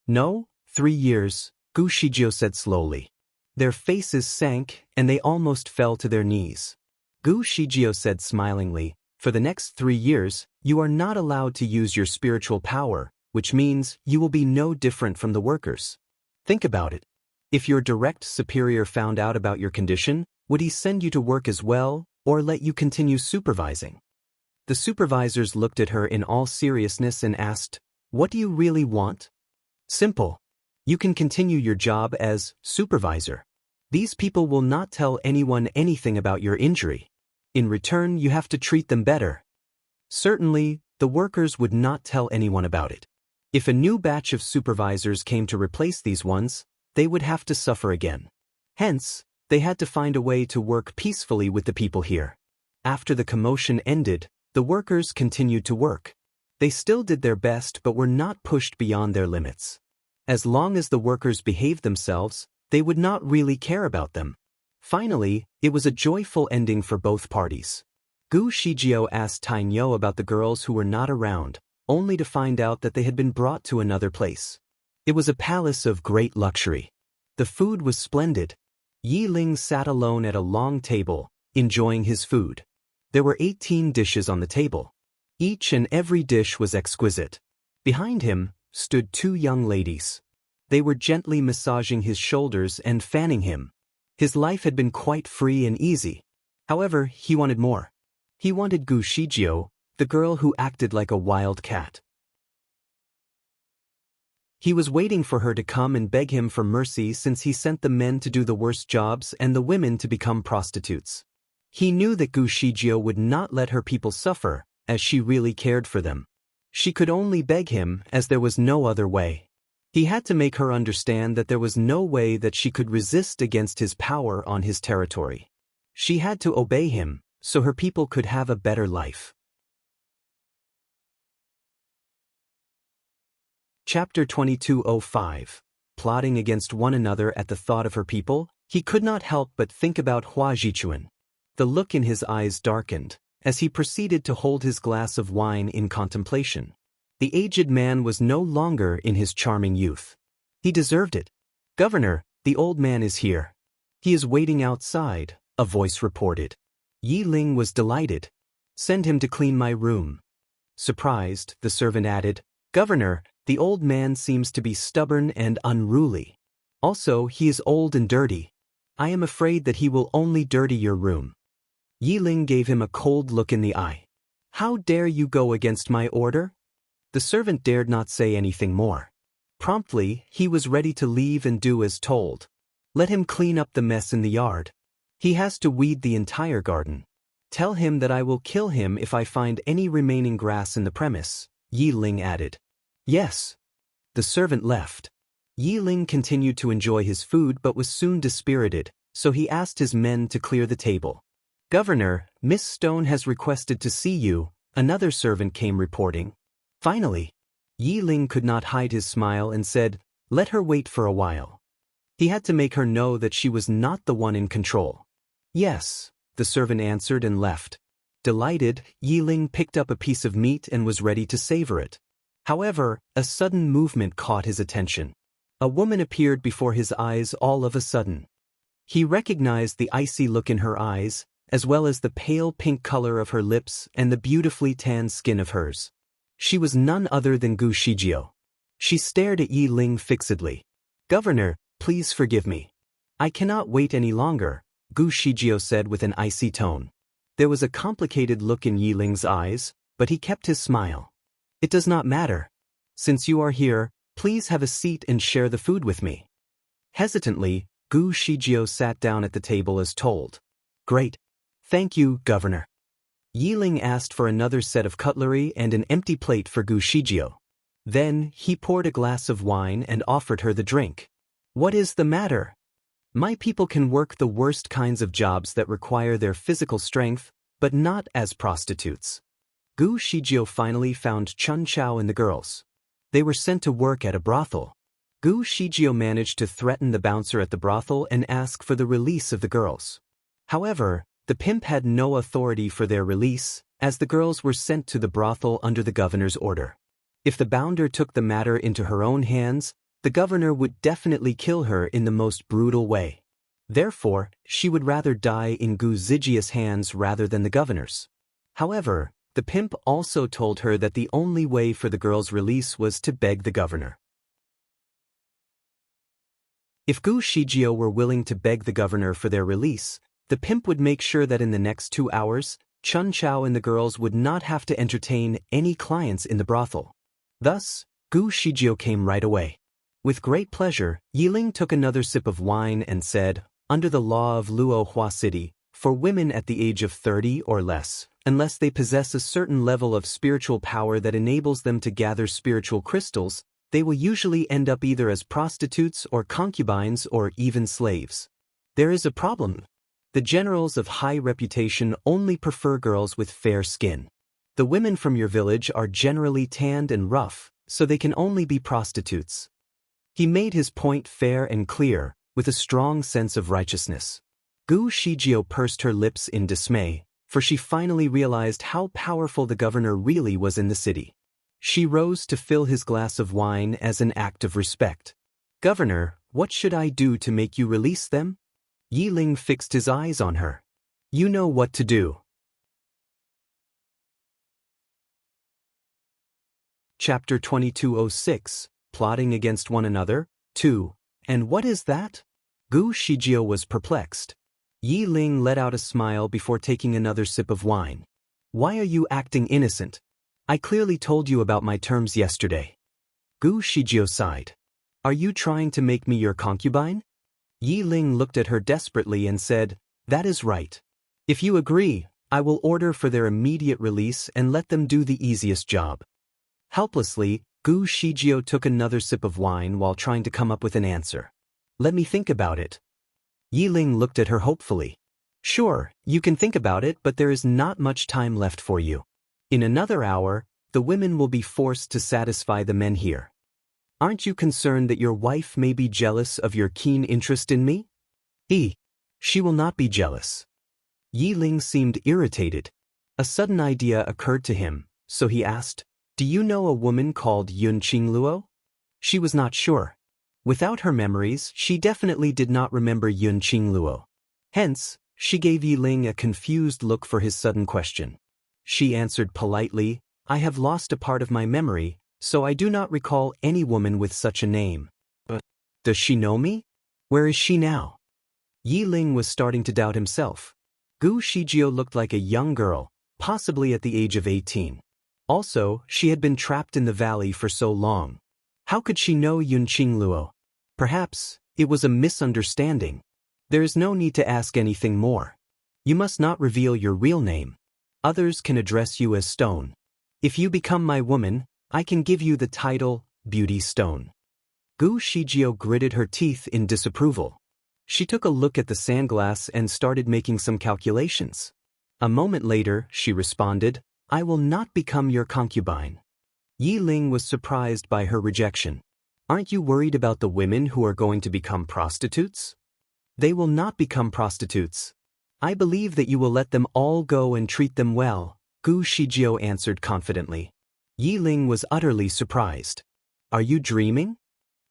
"No, 3 years, Gu Shijio said slowly. Their faces sank, and they almost fell to their knees. Gu Shijio said smilingly, "For the next 3 years, you are not allowed to use your spiritual power, which means you will be no different from the workers. Think about it. If your direct superior found out about your condition, would he send you to work as well, or let you continue supervising?" The supervisors looked at her in all seriousness and asked, "What do you really want?" "Simple. You can continue your job as supervisor. These people will not tell anyone anything about your injury. In return, you have to treat them better." Certainly, the workers would not tell anyone about it. If a new batch of supervisors came to replace these ones, they would have to suffer again. Hence, they had to find a way to work peacefully with the people here. After the commotion ended, the workers continued to work. They still did their best but were not pushed beyond their limits. As long as the workers behaved themselves, they would not really care about them. Finally, it was a joyful ending for both parties. Gu Shijio asked Tainyo about the girls who were not around, only to find out that they had been brought to another place. It was a palace of great luxury. The food was splendid. Yi Ling sat alone at a long table, enjoying his food. There were 18 dishes on the table. Each and every dish was exquisite. Behind him stood 2 young ladies. They were gently massaging his shoulders and fanning him. His life had been quite free and easy. However, he wanted more. He wanted Gu Shijio, the girl who acted like a wild cat. He was waiting for her to come and beg him for mercy since he sent the men to do the worst jobs and the women to become prostitutes. He knew that Gu Shijio would not let her people suffer, as she really cared for them. She could only beg him as there was no other way. He had to make her understand that there was no way that she could resist against his power on his territory. She had to obey him, so her people could have a better life. Chapter 2205. Plotting against one another at the thought of her people, he could not help but think about Hua Jichuan. The look in his eyes darkened, as he proceeded to hold his glass of wine in contemplation. The aged man was no longer in his charming youth. He deserved it. "Governor, the old man is here. He is waiting outside," a voice reported. Yi Ling was delighted. "Send him to clean my room." Surprised, the servant added, "Governor, the old man seems to be stubborn and unruly. Also, he is old and dirty. I am afraid that he will only dirty your room." Yi Ling gave him a cold look in the eye. "How dare you go against my order?" The servant dared not say anything more. Promptly, he was ready to leave and do as told. Let him clean up the mess in the yard. He has to weed the entire garden. Tell him that I will kill him if I find any remaining grass in the premise, Yi Ling added. Yes. The servant left. Yi Ling continued to enjoy his food but was soon dispirited, so he asked his men to clear the table. Governor, Miss Stone has requested to see you, another servant came reporting. Finally. Yi Ling could not hide his smile and said, let her wait for a while. He had to make her know that she was not the one in control. Yes, the servant answered and left. Delighted, Yi Ling picked up a piece of meat and was ready to savor it. However, a sudden movement caught his attention. A woman appeared before his eyes all of a sudden. He recognized the icy look in her eyes, as well as the pale pink color of her lips and the beautifully tanned skin of hers. She was none other than Gu Shijio. She stared at Yi Ling fixedly. Governor, please forgive me. I cannot wait any longer, Gu Shijio said with an icy tone. There was a complicated look in Yi Ling's eyes, but he kept his smile. It does not matter. Since you are here, please have a seat and share the food with me. Hesitantly, Gu Shijio sat down at the table as told. Great. Thank you, Governor. Yi Ling asked for another set of cutlery and an empty plate for Gu Shijio. Then, he poured a glass of wine and offered her the drink. What is the matter? My people can work the worst kinds of jobs that require their physical strength, but not as prostitutes. Gu Shijio finally found Chun Chao and the girls. They were sent to work at a brothel. Gu Shijio managed to threaten the bouncer at the brothel and ask for the release of the girls. However, the pimp had no authority for their release, as the girls were sent to the brothel under the governor's order. If the bounder took the matter into her own hands, the governor would definitely kill her in the most brutal way. Therefore, she would rather die in Gu Zijia's hands rather than the governor's. However, the pimp also told her that the only way for the girl's release was to beg the governor. If Gu Shijio were willing to beg the governor for their release, the pimp would make sure that in the next 2 hours, Chun Chao and the girls would not have to entertain any clients in the brothel. Thus, Gu Shijio came right away. With great pleasure, Yi Ling took another sip of wine and said, under the law of Luo Hua City, for women at the age of 30 or less, unless they possess a certain level of spiritual power that enables them to gather spiritual crystals, they will usually end up either as prostitutes or concubines or even slaves. There is a problem. The generals of high reputation only prefer girls with fair skin. The women from your village are generally tanned and rough, so they can only be prostitutes. He made his point fair and clear, with a strong sense of righteousness. Gu Shijio pursed her lips in dismay, for she finally realized how powerful the governor really was in the city. She rose to fill his glass of wine as an act of respect. Governor, what should I do to make you release them? Yi Ling fixed his eyes on her. You know what to do. Chapter 2206, Plotting Against One Another, 2. And what is that? Gu Shijio was perplexed. Yi Ling let out a smile before taking another sip of wine. Why are you acting innocent? I clearly told you about my terms yesterday. Gu Shijio sighed. Are you trying to make me your concubine? Yi Ling looked at her desperately and said, that is right. If you agree, I will order for their immediate release and let them do the easiest job. Helplessly, Gu Shijio took another sip of wine while trying to come up with an answer. Let me think about it. Yi Ling looked at her hopefully. Sure, you can think about it, but there is not much time left for you. In another hour, the women will be forced to satisfy the men here. Aren't you concerned that your wife may be jealous of your keen interest in me? She will not be jealous. Yi Ling seemed irritated. A sudden idea occurred to him, so he asked, do you know a woman called Yun Qingluo? She was not sure. Without her memories, she definitely did not remember Yun Qingluo. Hence, she gave Yi Ling a confused look for his sudden question. She answered politely, I have lost a part of my memory, so I do not recall any woman with such a name. But does she know me? Where is she now? Yi Ling was starting to doubt himself. Gu Shijio looked like a young girl, possibly at the age of 18. Also, she had been trapped in the valley for so long. How could she know Yunqing Luo? Perhaps it was a misunderstanding. There is no need to ask anything more. You must not reveal your real name. Others can address you as Stone. If you become my woman, I can give you the title, Beauty Stone. Gu Shijio gritted her teeth in disapproval. She took a look at the sandglass and started making some calculations. A moment later, she responded, I will not become your concubine. Yi Ling was surprised by her rejection. Aren't you worried about the women who are going to become prostitutes? They will not become prostitutes. I believe that you will let them all go and treat them well, Gu Shijio answered confidently. Yi Ling was utterly surprised. Are you dreaming?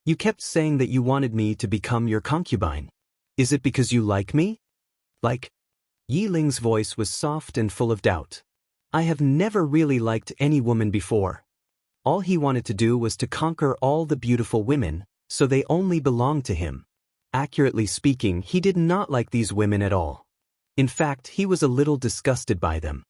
You kept saying that you wanted me to become your concubine. Is it because you like me? Like? Yi Ling's voice was soft and full of doubt. I have never really liked any woman before. All he wanted to do was to conquer all the beautiful women, so they only belonged to him. Accurately speaking, he did not like these women at all. In fact, he was a little disgusted by them.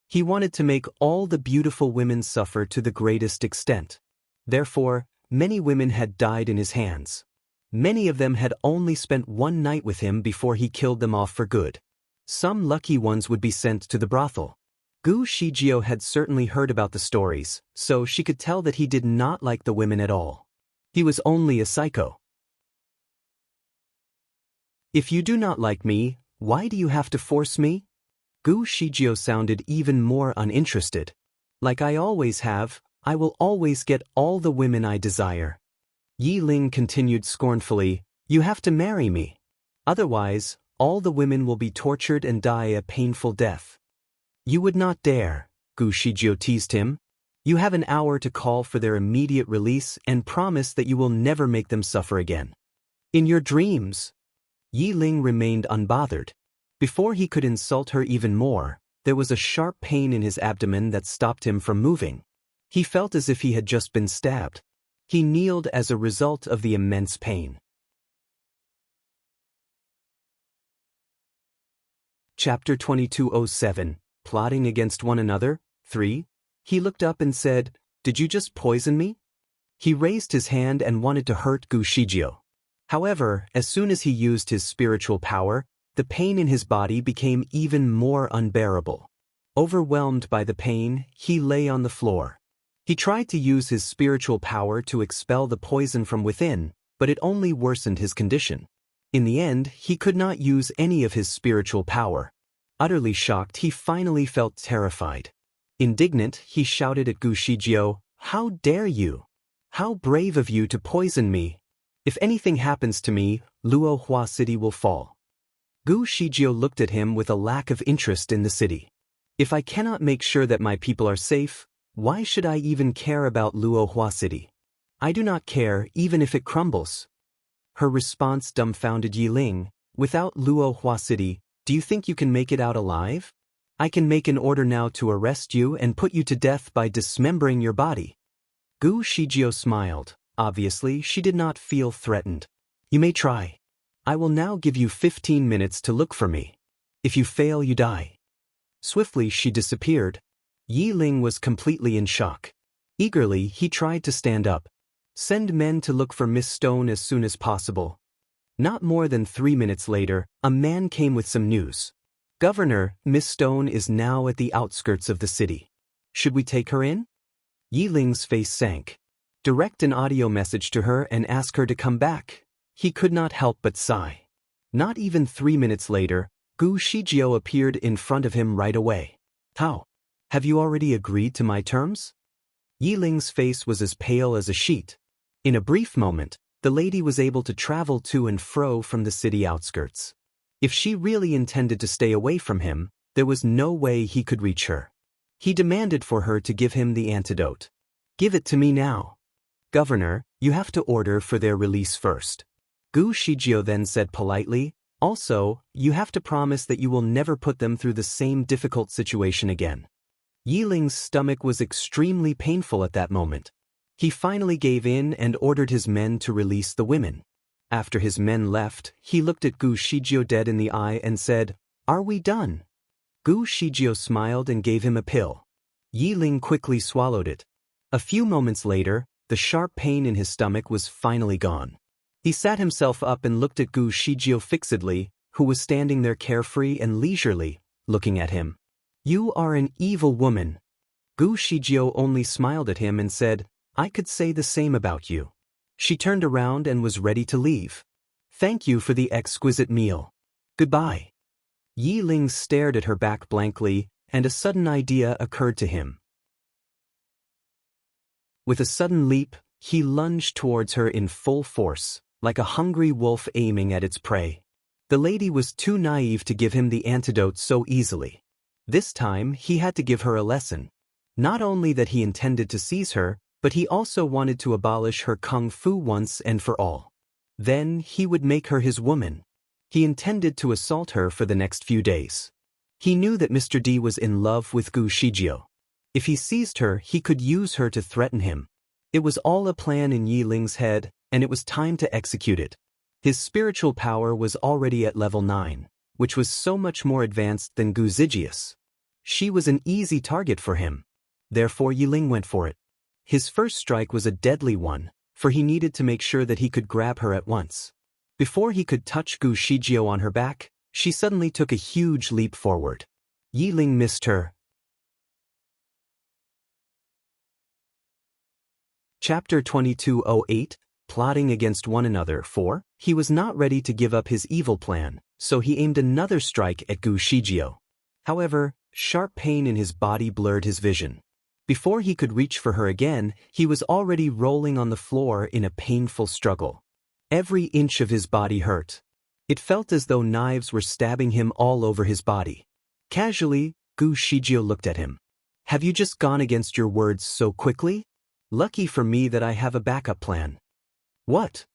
He wanted to make all the beautiful women suffer to the greatest extent. Therefore, many women had died in his hands. Many of them had only spent one night with him before he killed them off for good. Some lucky ones would be sent to the brothel. Gu Shijio had certainly heard about the stories, so she could tell that he did not like the women at all. He was only a psycho. If you do not like me, why do you have to force me? Gu Shijio sounded even more uninterested. Like I always have, I will always get all the women I desire. Yi Ling continued scornfully, you have to marry me. Otherwise, all the women will be tortured and die a painful death. You would not dare, Gu Shijio teased him. You have an hour to call for their immediate release and promise that you will never make them suffer again. In your dreams. Yi Ling remained unbothered. Before he could insult her even more, there was a sharp pain in his abdomen that stopped him from moving. He felt as if he had just been stabbed. He kneeled as a result of the immense pain. Chapter 2207, Plotting Against One Another, 3. He looked up and said, Did you just poison me? He raised his hand and wanted to hurt Gu Shijio. However, as soon as he used his spiritual power, the pain in his body became even more unbearable. Overwhelmed by the pain, he lay on the floor. He tried to use his spiritual power to expel the poison from within, but it only worsened his condition. In the end, he could not use any of his spiritual power. Utterly shocked, he finally felt terrified. Indignant, he shouted at Gu Shijio, How dare you? How brave of you to poison me! If anything happens to me, Luo Hua City will fall. Gu Shijio looked at him with a lack of interest in the city. If I cannot make sure that my people are safe, why should I even care about Luo Hua City? I do not care even if it crumbles. Her response dumbfounded Yi Ling. Without Luo Hua City, do you think you can make it out alive? I can make an order now to arrest you and put you to death by dismembering your body. Gu Shijio smiled. Obviously, she did not feel threatened. You may try. I will now give you 15 minutes to look for me. If you fail, you die. Swiftly, she disappeared. Yi Ling was completely in shock. Eagerly, he tried to stand up. Send men to look for Miss Stone as soon as possible. Not more than 3 minutes later, a man came with some news. Governor, Miss Stone is now at the outskirts of the city. Should we take her in? Yi Ling's face sank. Direct an audio message to her and ask her to come back. He could not help but sigh. Not even 3 minutes later, Gu Shijio appeared in front of him right away. How? Have you already agreed to my terms? Yi Ling's face was as pale as a sheet. In a brief moment, the lady was able to travel to and fro from the city outskirts. If she really intended to stay away from him, there was no way he could reach her. He demanded for her to give him the antidote. Give it to me now. Governor, you have to order for their release first. Gu Shijio then said politely, also, you have to promise that you will never put them through the same difficult situation again. Yi Ling's stomach was extremely painful at that moment. He finally gave in and ordered his men to release the women. After his men left, he looked at Gu Shijio dead in the eye and said, Are we done? Gu Shijio smiled and gave him a pill. Yi Ling quickly swallowed it. A few moments later, the sharp pain in his stomach was finally gone. He sat himself up and looked at Gu Shijio fixedly, who was standing there carefree and leisurely, looking at him. "You are an evil woman." Gu Shijio only smiled at him and said, "I could say the same about you." She turned around and was ready to leave. "Thank you for the exquisite meal. Goodbye." Yi Ling stared at her back blankly, and a sudden idea occurred to him. With a sudden leap, he lunged towards her in full force, like a hungry wolf aiming at its prey. The lady was too naive to give him the antidote so easily. This time, he had to give her a lesson. Not only that he intended to seize her, but he also wanted to abolish her kung fu once and for all. Then, he would make her his woman. He intended to assault her for the next few days. He knew that Mr. D was in love with Gu Shijio. If he seized her, he could use her to threaten him. It was all a plan in Yi Ling's head, and it was time to execute it. His spiritual power was already at level 9, which was so much more advanced than Gu Zijia's. She was an easy target for him. Therefore Yi Ling went for it. His first strike was a deadly one, for he needed to make sure that he could grab her at once. Before he could touch Gu Shijio on her back, she suddenly took a huge leap forward. Yi Ling missed her. Chapter 2208, Plotting Against One Another 4. He was not ready to give up his evil plan, so he aimed another strike at Gu Shijio. However, sharp pain in his body blurred his vision. Before he could reach for her again, he was already rolling on the floor in a painful struggle. Every inch of his body hurt. It felt as though knives were stabbing him all over his body. Casually, Gu Shijio looked at him. "Have you just gone against your words so quickly? Lucky for me that I have a backup plan." "What?"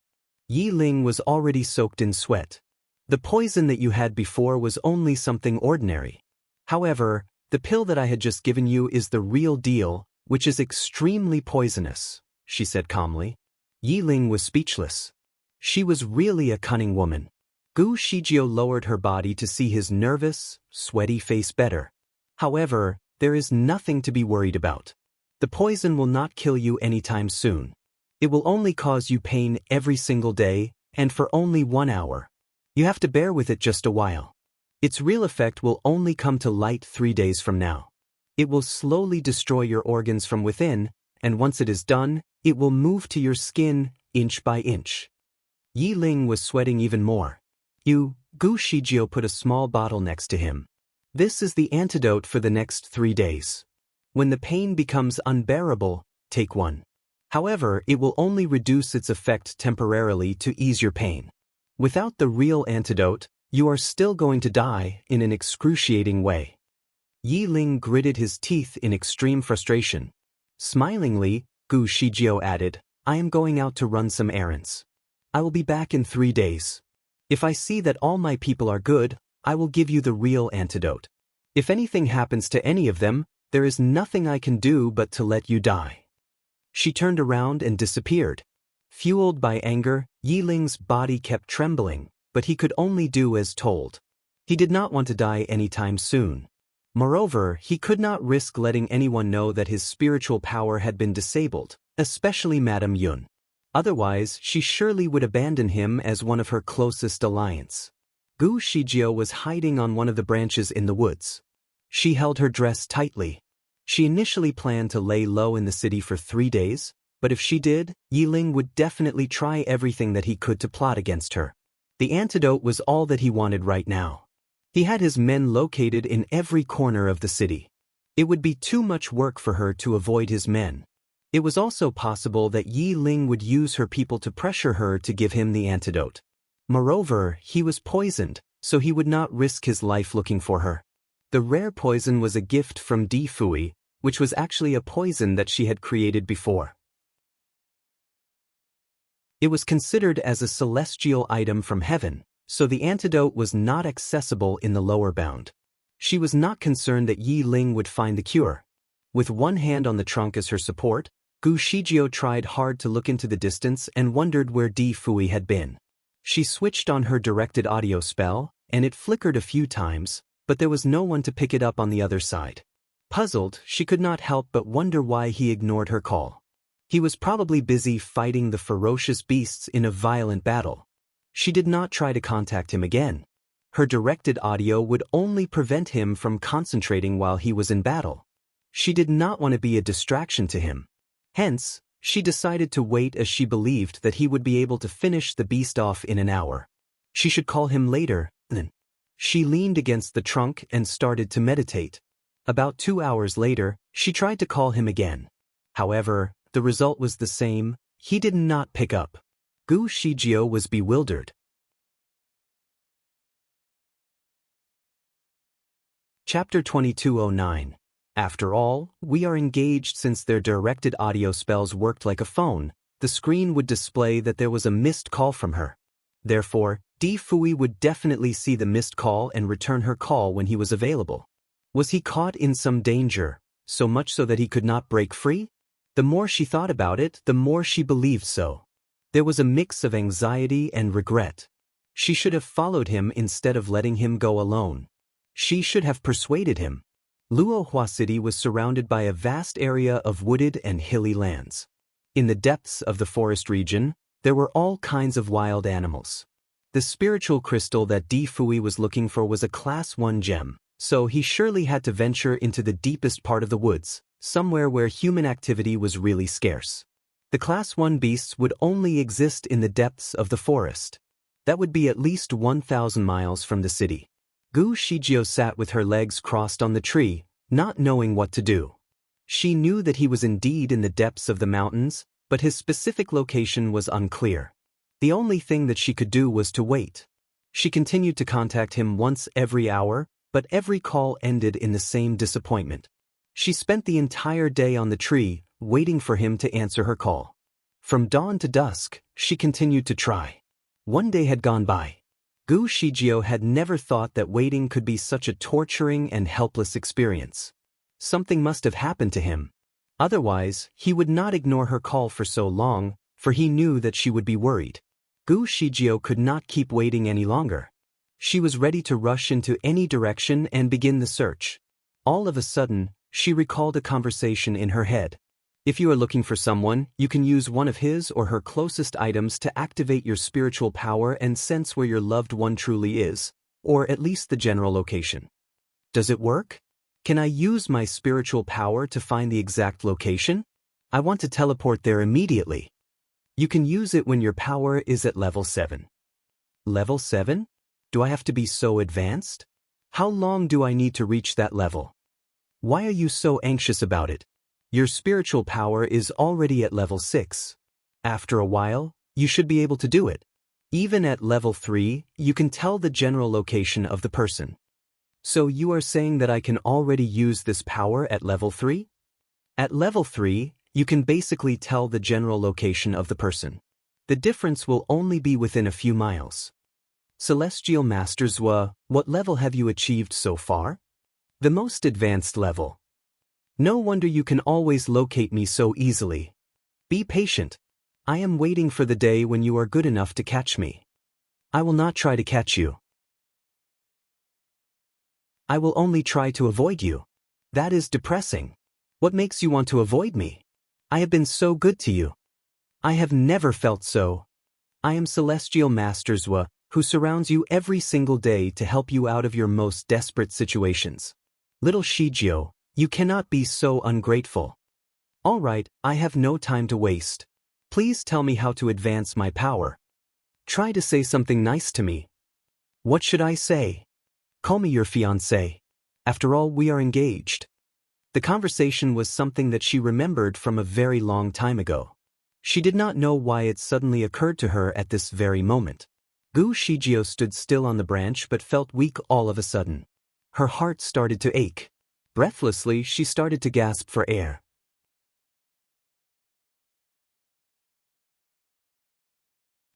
Yi Ling was already soaked in sweat. "The poison that you had before was only something ordinary. However, the pill that I had just given you is the real deal, which is extremely poisonous," she said calmly. Yi Ling was speechless. She was really a cunning woman. Gu Shijio lowered her body to see his nervous, sweaty face better. "However, there is nothing to be worried about. The poison will not kill you anytime soon. It will only cause you pain every single day, and for only 1 hour. You have to bear with it just a while. Its real effect will only come to light 3 days from now. It will slowly destroy your organs from within, and once it is done, it will move to your skin, inch by inch." Yi Ling was sweating even more. Gu Shijio put a small bottle next to him. "This is the antidote for the next 3 days. When the pain becomes unbearable, take one. However, it will only reduce its effect temporarily to ease your pain. Without the real antidote, you are still going to die in an excruciating way." Yi Ling gritted his teeth in extreme frustration. Smilingly, Gu Shijio added, "I am going out to run some errands. I will be back in 3 days. If I see that all my people are good, I will give you the real antidote. If anything happens to any of them, there is nothing I can do but to let you die." She turned around and disappeared. Fueled by anger, Yi Ling's body kept trembling, but he could only do as told. He did not want to die anytime soon. Moreover, he could not risk letting anyone know that his spiritual power had been disabled, especially Madame Yun. Otherwise, she surely would abandon him as one of her closest alliance. Gu Shijio was hiding on one of the branches in the woods. She held her dress tightly. She initially planned to lay low in the city for 3 days, but if she did, Yi Ling would definitely try everything that he could to plot against her. The antidote was all that he wanted right now. He had his men located in every corner of the city. It would be too much work for her to avoid his men. It was also possible that Yi Ling would use her people to pressure her to give him the antidote. Moreover, he was poisoned, so he would not risk his life looking for her. The rare poison was a gift from Di Fui, which was actually a poison that she had created before. It was considered as a celestial item from heaven, so the antidote was not accessible in the lower bound. She was not concerned that Yi Ling would find the cure. With one hand on the trunk as her support, Gu Shijio tried hard to look into the distance and wondered where Di Fui had been. She switched on her directed audio spell, and it flickered a few times, but there was no one to pick it up on the other side. Puzzled, she could not help but wonder why he ignored her call. He was probably busy fighting the ferocious beasts in a violent battle. She did not try to contact him again. Her directed audio would only prevent him from concentrating while he was in battle. She did not want to be a distraction to him. Hence, she decided to wait as she believed that he would be able to finish the beast off in an hour. She should call him later, then. She leaned against the trunk and started to meditate. About 2 hours later, she tried to call him again. However, the result was the same. He did not pick up. Gu Shijio was bewildered. Chapter 2209. After all, we are engaged. Since their directed audio spells worked like a phone, the screen would display that there was a missed call from her. Therefore, Di Fui would definitely see the missed call and return her call when he was available. Was he caught in some danger, so much so that he could not break free? The more she thought about it, the more she believed so. There was a mix of anxiety and regret. She should have followed him instead of letting him go alone. She should have persuaded him. Luohua City was surrounded by a vast area of wooded and hilly lands. In the depths of the forest region, there were all kinds of wild animals. The spiritual crystal that Di Fui was looking for was a Class 1 gem, so he surely had to venture into the deepest part of the woods, somewhere where human activity was really scarce. The Class 1 beasts would only exist in the depths of the forest. That would be at least 1,000 miles from the city. Gu Shijio sat with her legs crossed on the tree, not knowing what to do. She knew that he was indeed in the depths of the mountains, but his specific location was unclear. The only thing that she could do was to wait. She continued to contact him once every hour, but every call ended in the same disappointment. She spent the entire day on the tree, waiting for him to answer her call. From dawn to dusk, she continued to try. One day had gone by. Gu Shijio had never thought that waiting could be such a torturing and helpless experience. Something must have happened to him. Otherwise, he would not ignore her call for so long, for he knew that she would be worried. Gu Shijio could not keep waiting any longer. She was ready to rush into any direction and begin the search. All of a sudden, she recalled a conversation in her head. If you are looking for someone, you can use one of his or her closest items to activate your spiritual power and sense where your loved one truly is, or at least the general location. Does it work? Can I use my spiritual power to find the exact location? I want to teleport there immediately. You can use it when your power is at level 7. Level 7? Do I have to be so advanced? How long do I need to reach that level? Why are you so anxious about it? Your spiritual power is already at level 6. After a while, you should be able to do it. Even at level 3, you can tell the general location of the person. So you are saying that I can already use this power at level 3? At level 3, you can basically tell the general location of the person. The difference will only be within a few miles. Celestial Master Zhua, what level have you achieved so far? The most advanced level. No wonder you can always locate me so easily. Be patient. I am waiting for the day when you are good enough to catch me. I will not try to catch you. I will only try to avoid you. That is depressing. What makes you want to avoid me? I have been so good to you. I have never felt so. I am Celestial Master Zhua, who surrounds you every single day to help you out of your most desperate situations. Little Shijio, you cannot be so ungrateful. All right, I have no time to waste. Please tell me how to advance my power. Try to say something nice to me. What should I say? Call me your fiancé. After all, we are engaged. The conversation was something that she remembered from a very long time ago. She did not know why it suddenly occurred to her at this very moment. Gu Shijio stood still on the branch but felt weak all of a sudden. Her heart started to ache. Breathlessly, she started to gasp for air.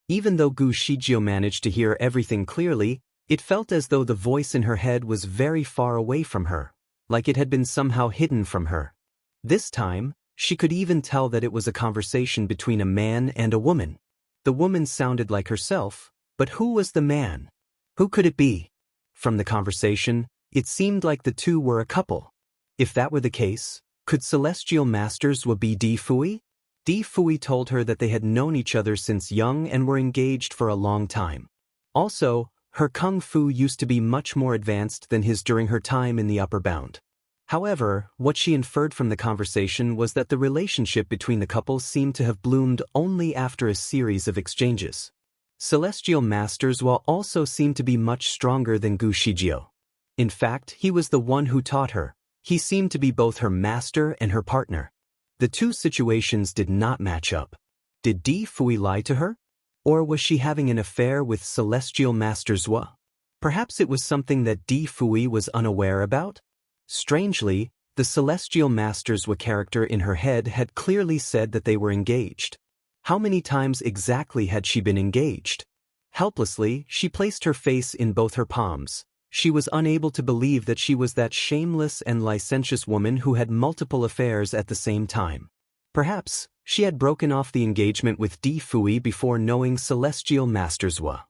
Even though Gu Shijio managed to hear everything clearly, it felt as though the voice in her head was very far away from her, like it had been somehow hidden from her. This time, she could even tell that it was a conversation between a man and a woman. The woman sounded like herself, but who was the man? Who could it be? From the conversation, it seemed like the two were a couple. If that were the case, could celestial masters be Di Fui? Di Fui told her that they had known each other since young and were engaged for a long time. Also, her kung fu used to be much more advanced than his during her time in the upper bound. However, what she inferred from the conversation was that the relationship between the couple seemed to have bloomed only after a series of exchanges. Celestial masters also seemed to be much stronger than Gu Shijio. In fact, he was the one who taught her. He seemed to be both her master and her partner. The two situations did not match up. Did Di Fui lie to her? Or was she having an affair with Celestial Master Zhua? Perhaps it was something that Di Fui was unaware about? Strangely, the Celestial Master Zhua character in her head had clearly said that they were engaged. How many times exactly had she been engaged? Helplessly, she placed her face in both her palms. She was unable to believe that she was that shameless and licentious woman who had multiple affairs at the same time. Perhaps, she had broken off the engagement with Di Fui before knowing Celestial Master Zhua.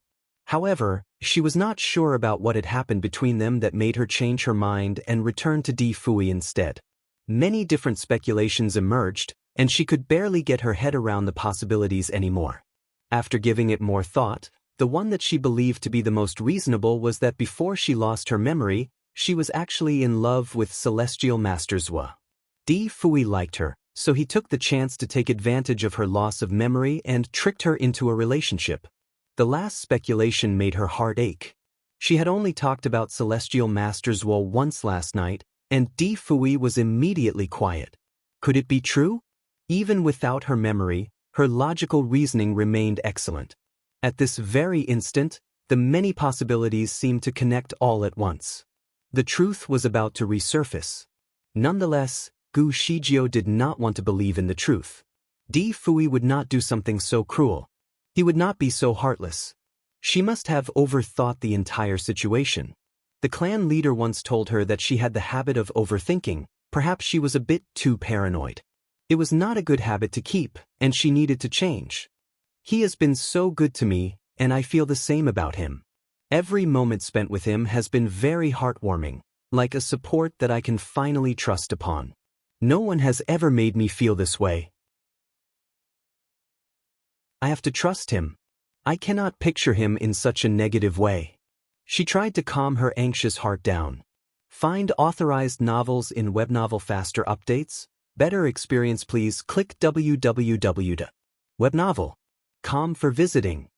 However, she was not sure about what had happened between them that made her change her mind and return to Di Fui instead. Many different speculations emerged, and she could barely get her head around the possibilities anymore. After giving it more thought, the one that she believed to be the most reasonable was that before she lost her memory, she was actually in love with Celestial Master Zhua. Di Fui liked her, so he took the chance to take advantage of her loss of memory and tricked her into a relationship. The last speculation made her heart ache. She had only talked about Celestial Master Zhua once last night, and Di Fui was immediately quiet. Could it be true? Even without her memory, her logical reasoning remained excellent. At this very instant, the many possibilities seemed to connect all at once. The truth was about to resurface. Nonetheless, Gu Shijio did not want to believe in the truth. Di Fui would not do something so cruel. He would not be so heartless. She must have overthought the entire situation. The clan leader once told her that she had the habit of overthinking. Perhaps she was a bit too paranoid. It was not a good habit to keep, and she needed to change. He has been so good to me, and I feel the same about him. Every moment spent with him has been very heartwarming, like a support that I can finally trust upon. No one has ever made me feel this way. I have to trust him. I cannot picture him in such a negative way. She tried to calm her anxious heart down. Find authorized novels in Webnovel Faster Updates. Better experience, please click www.webnovel.com for visiting.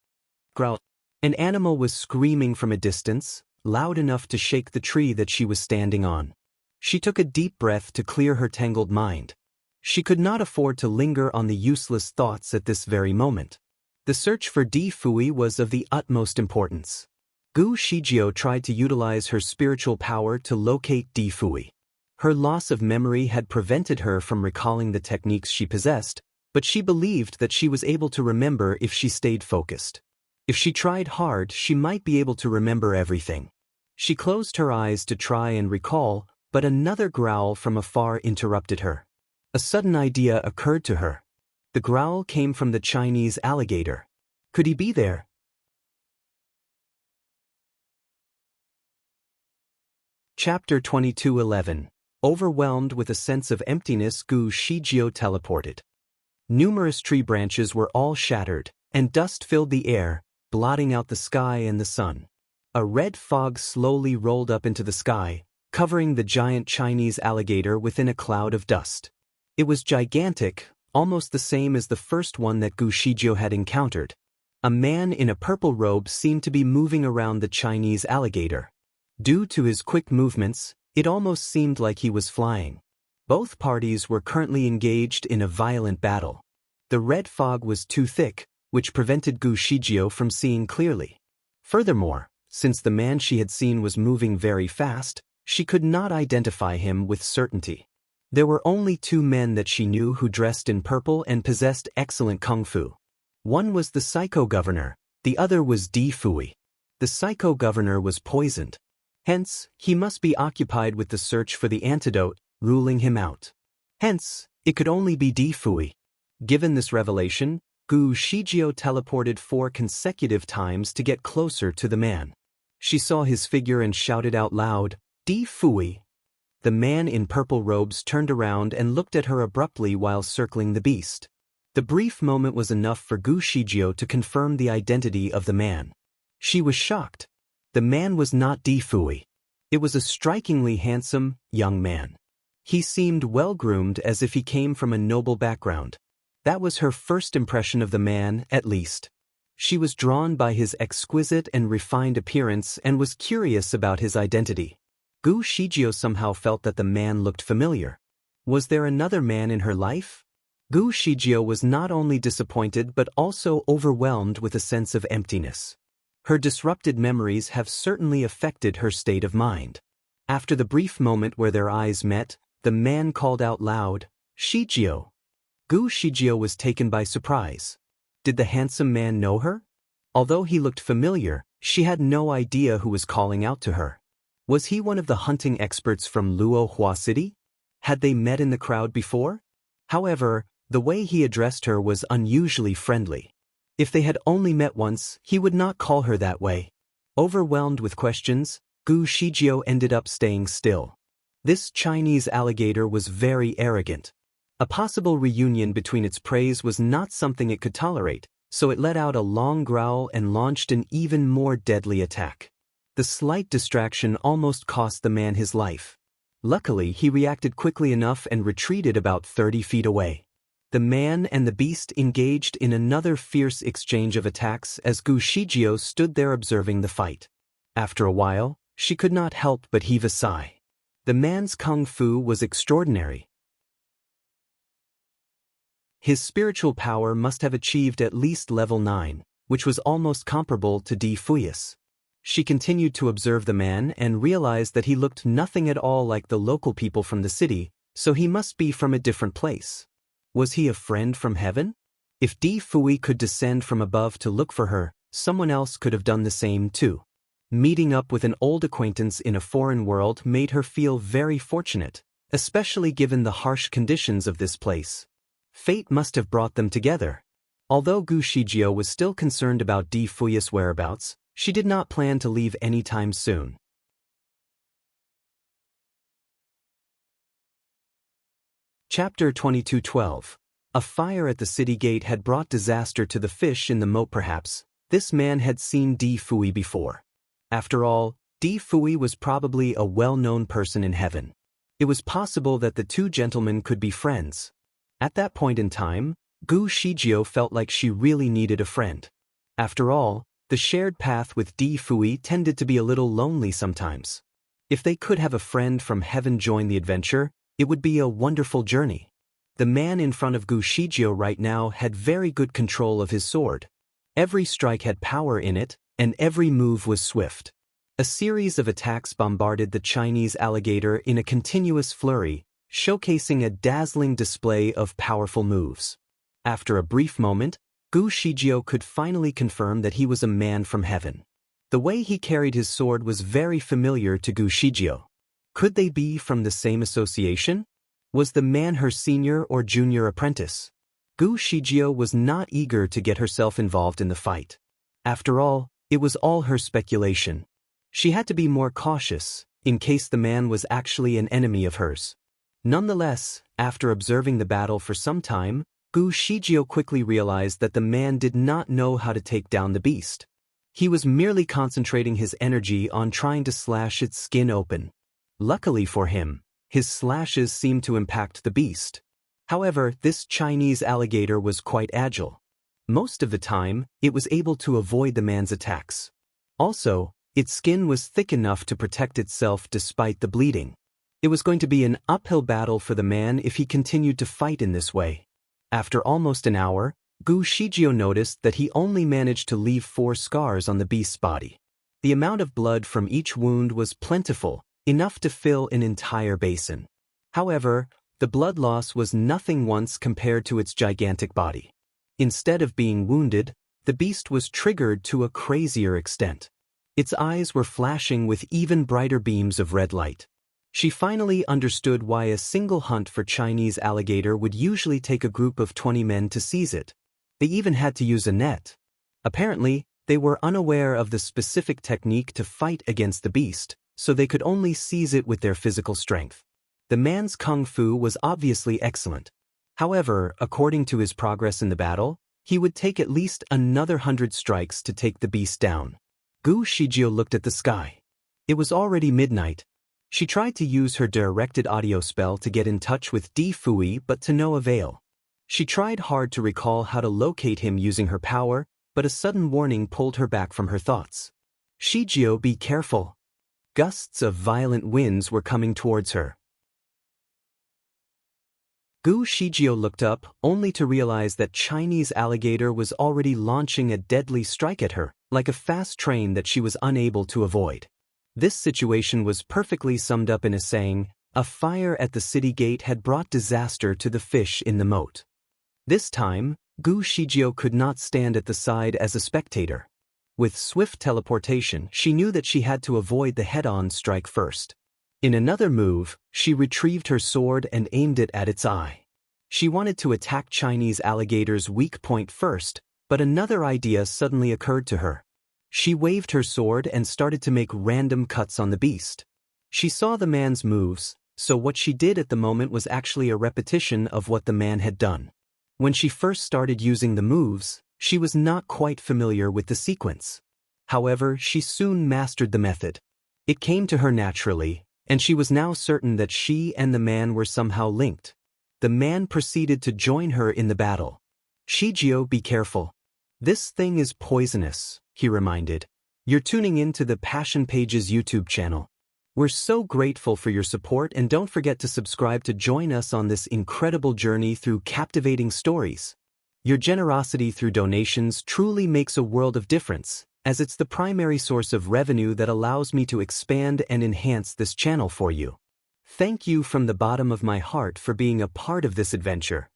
Growl. An animal was screaming from a distance, loud enough to shake the tree that she was standing on. She took a deep breath to clear her tangled mind. She could not afford to linger on the useless thoughts at this very moment. The search for Di Fui was of the utmost importance. Gu Shijio tried to utilize her spiritual power to locate Di Fui. Her loss of memory had prevented her from recalling the techniques she possessed, but she believed that she was able to remember if she stayed focused. If she tried hard, she might be able to remember everything. She closed her eyes to try and recall, but another growl from afar interrupted her. A sudden idea occurred to her. The growl came from the Chinese alligator. Could he be there? Chapter 22:11. Overwhelmed with a sense of emptiness, Gu Shijio teleported. Numerous tree branches were all shattered, and dust filled the air, blotting out the sky and the sun. A red fog slowly rolled up into the sky, covering the giant Chinese alligator within a cloud of dust. It was gigantic, almost the same as the first one that Gu Shijio had encountered. A man in a purple robe seemed to be moving around the Chinese alligator. Due to his quick movements, it almost seemed like he was flying. Both parties were currently engaged in a violent battle. The red fog was too thick, which prevented Gu Shijio from seeing clearly. Furthermore, since the man she had seen was moving very fast, she could not identify him with certainty. There were only two men that she knew who dressed in purple and possessed excellent kung fu. One was the Psycho Governor, the other was Di Fui. The Psycho Governor was poisoned. Hence, he must be occupied with the search for the antidote, ruling him out. Hence, it could only be Di Fui. Given this revelation, Gu Shijio teleported 4 consecutive times to get closer to the man. She saw his figure and shouted out loud, "Di Fui!" The man in purple robes turned around and looked at her abruptly while circling the beast. The brief moment was enough for Gu Shijio to confirm the identity of the man. She was shocked. The man was not Di Fui. It was a strikingly handsome, young man. He seemed well-groomed, as if he came from a noble background. That was her first impression of the man, at least. She was drawn by his exquisite and refined appearance and was curious about his identity. Gu Shijio somehow felt that the man looked familiar. Was there another man in her life? Gu Shijio was not only disappointed but also overwhelmed with a sense of emptiness. Her disrupted memories have certainly affected her state of mind. After the brief moment where their eyes met, the man called out loud, "Shijio." Gu Shijio was taken by surprise. Did the handsome man know her? Although he looked familiar, she had no idea who was calling out to her. Was he one of the hunting experts from Luo Hua City? Had they met in the crowd before? However, the way he addressed her was unusually friendly. If they had only met once, he would not call her that way. Overwhelmed with questions, Gu Shijio ended up staying still. This Chinese alligator was very arrogant. A possible reunion between its prey was not something it could tolerate, so it let out a long growl and launched an even more deadly attack. The slight distraction almost cost the man his life. Luckily, he reacted quickly enough and retreated about 30 feet away. The man and the beast engaged in another fierce exchange of attacks as Gu Shijio stood there observing the fight. After a while, she could not help but heave a sigh. The man's kung fu was extraordinary. His spiritual power must have achieved at least level 9, which was almost comparable to Di Fui's. She continued to observe the man and realized that he looked nothing at all like the local people from the city, so he must be from a different place. Was he a friend from heaven? If Di Fui could descend from above to look for her, someone else could have done the same too. Meeting up with an old acquaintance in a foreign world made her feel very fortunate, especially given the harsh conditions of this place. Fate must have brought them together. Although Gu Shijio was still concerned about Di Fui's whereabouts, she did not plan to leave anytime soon. Chapter 22:12. A fire at the city gate had brought disaster to the fish in the moat. Perhaps this man had seen Di Fui before. After all, Di Fui was probably a well-known person in heaven. It was possible that the two gentlemen could be friends. At that point in time, Gu Shijio felt like she really needed a friend. After all, the shared path with Di Fui tended to be a little lonely sometimes. If they could have a friend from heaven join the adventure, it would be a wonderful journey. The man in front of Gu Shijio right now had very good control of his sword. Every strike had power in it, and every move was swift. A series of attacks bombarded the Chinese alligator in a continuous flurry, showcasing a dazzling display of powerful moves. After a brief moment, Gu Shijio could finally confirm that he was a man from heaven. The way he carried his sword was very familiar to Gu Shijio. Could they be from the same association? Was the man her senior or junior apprentice? Gu Shijio was not eager to get herself involved in the fight. After all, it was all her speculation. She had to be more cautious, in case the man was actually an enemy of hers. Nonetheless, after observing the battle for some time, Gu Shijio quickly realized that the man did not know how to take down the beast. He was merely concentrating his energy on trying to slash its skin open. Luckily for him, his slashes seemed to impact the beast. However, this Chinese alligator was quite agile. Most of the time, it was able to avoid the man's attacks. Also, its skin was thick enough to protect itself despite the bleeding. It was going to be an uphill battle for the man if he continued to fight in this way. After almost an hour, Gu Shijio noticed that he only managed to leave 4 scars on the beast's body. The amount of blood from each wound was plentiful, enough to fill an entire basin. However, the blood loss was nothing once compared to its gigantic body. Instead of being wounded, the beast was triggered to a crazier extent. Its eyes were flashing with even brighter beams of red light. She finally understood why a single hunt for Chinese alligator would usually take a group of 20 men to seize it. They even had to use a net. Apparently, they were unaware of the specific technique to fight against the beast, so they could only seize it with their physical strength. The man's kung fu was obviously excellent. However, according to his progress in the battle, he would take at least another 100 strikes to take the beast down. Gu Shijio looked at the sky. It was already midnight. She tried to use her directed audio spell to get in touch with Di Fui, but to no avail. She tried hard to recall how to locate him using her power, but a sudden warning pulled her back from her thoughts. Shijio, be careful. Gusts of violent winds were coming towards her. Gu Shijio looked up, only to realize that Chinese alligator was already launching a deadly strike at her, like a fast train that she was unable to avoid. This situation was perfectly summed up in a saying, "A fire at the city gate had brought disaster to the fish in the moat." This time, Gu Shijio could not stand at the side as a spectator. With swift teleportation, she knew that she had to avoid the head-on strike first. In another move, she retrieved her sword and aimed it at its eye. She wanted to attack Chinese alligator's weak point first, but another idea suddenly occurred to her. She waved her sword and started to make random cuts on the beast. She saw the man's moves, so what she did at the moment was actually a repetition of what the man had done. When she first started using the moves, she was not quite familiar with the sequence. However, she soon mastered the method. It came to her naturally, and she was now certain that she and the man were somehow linked. The man proceeded to join her in the battle. "Shijio, be careful. This thing is poisonous," he reminded. "You're tuning in to the Passion Pages YouTube channel. We're so grateful for your support, and don't forget to subscribe to join us on this incredible journey through captivating stories. Your generosity through donations truly makes a world of difference, as it's the primary source of revenue that allows me to expand and enhance this channel for you. Thank you from the bottom of my heart for being a part of this adventure."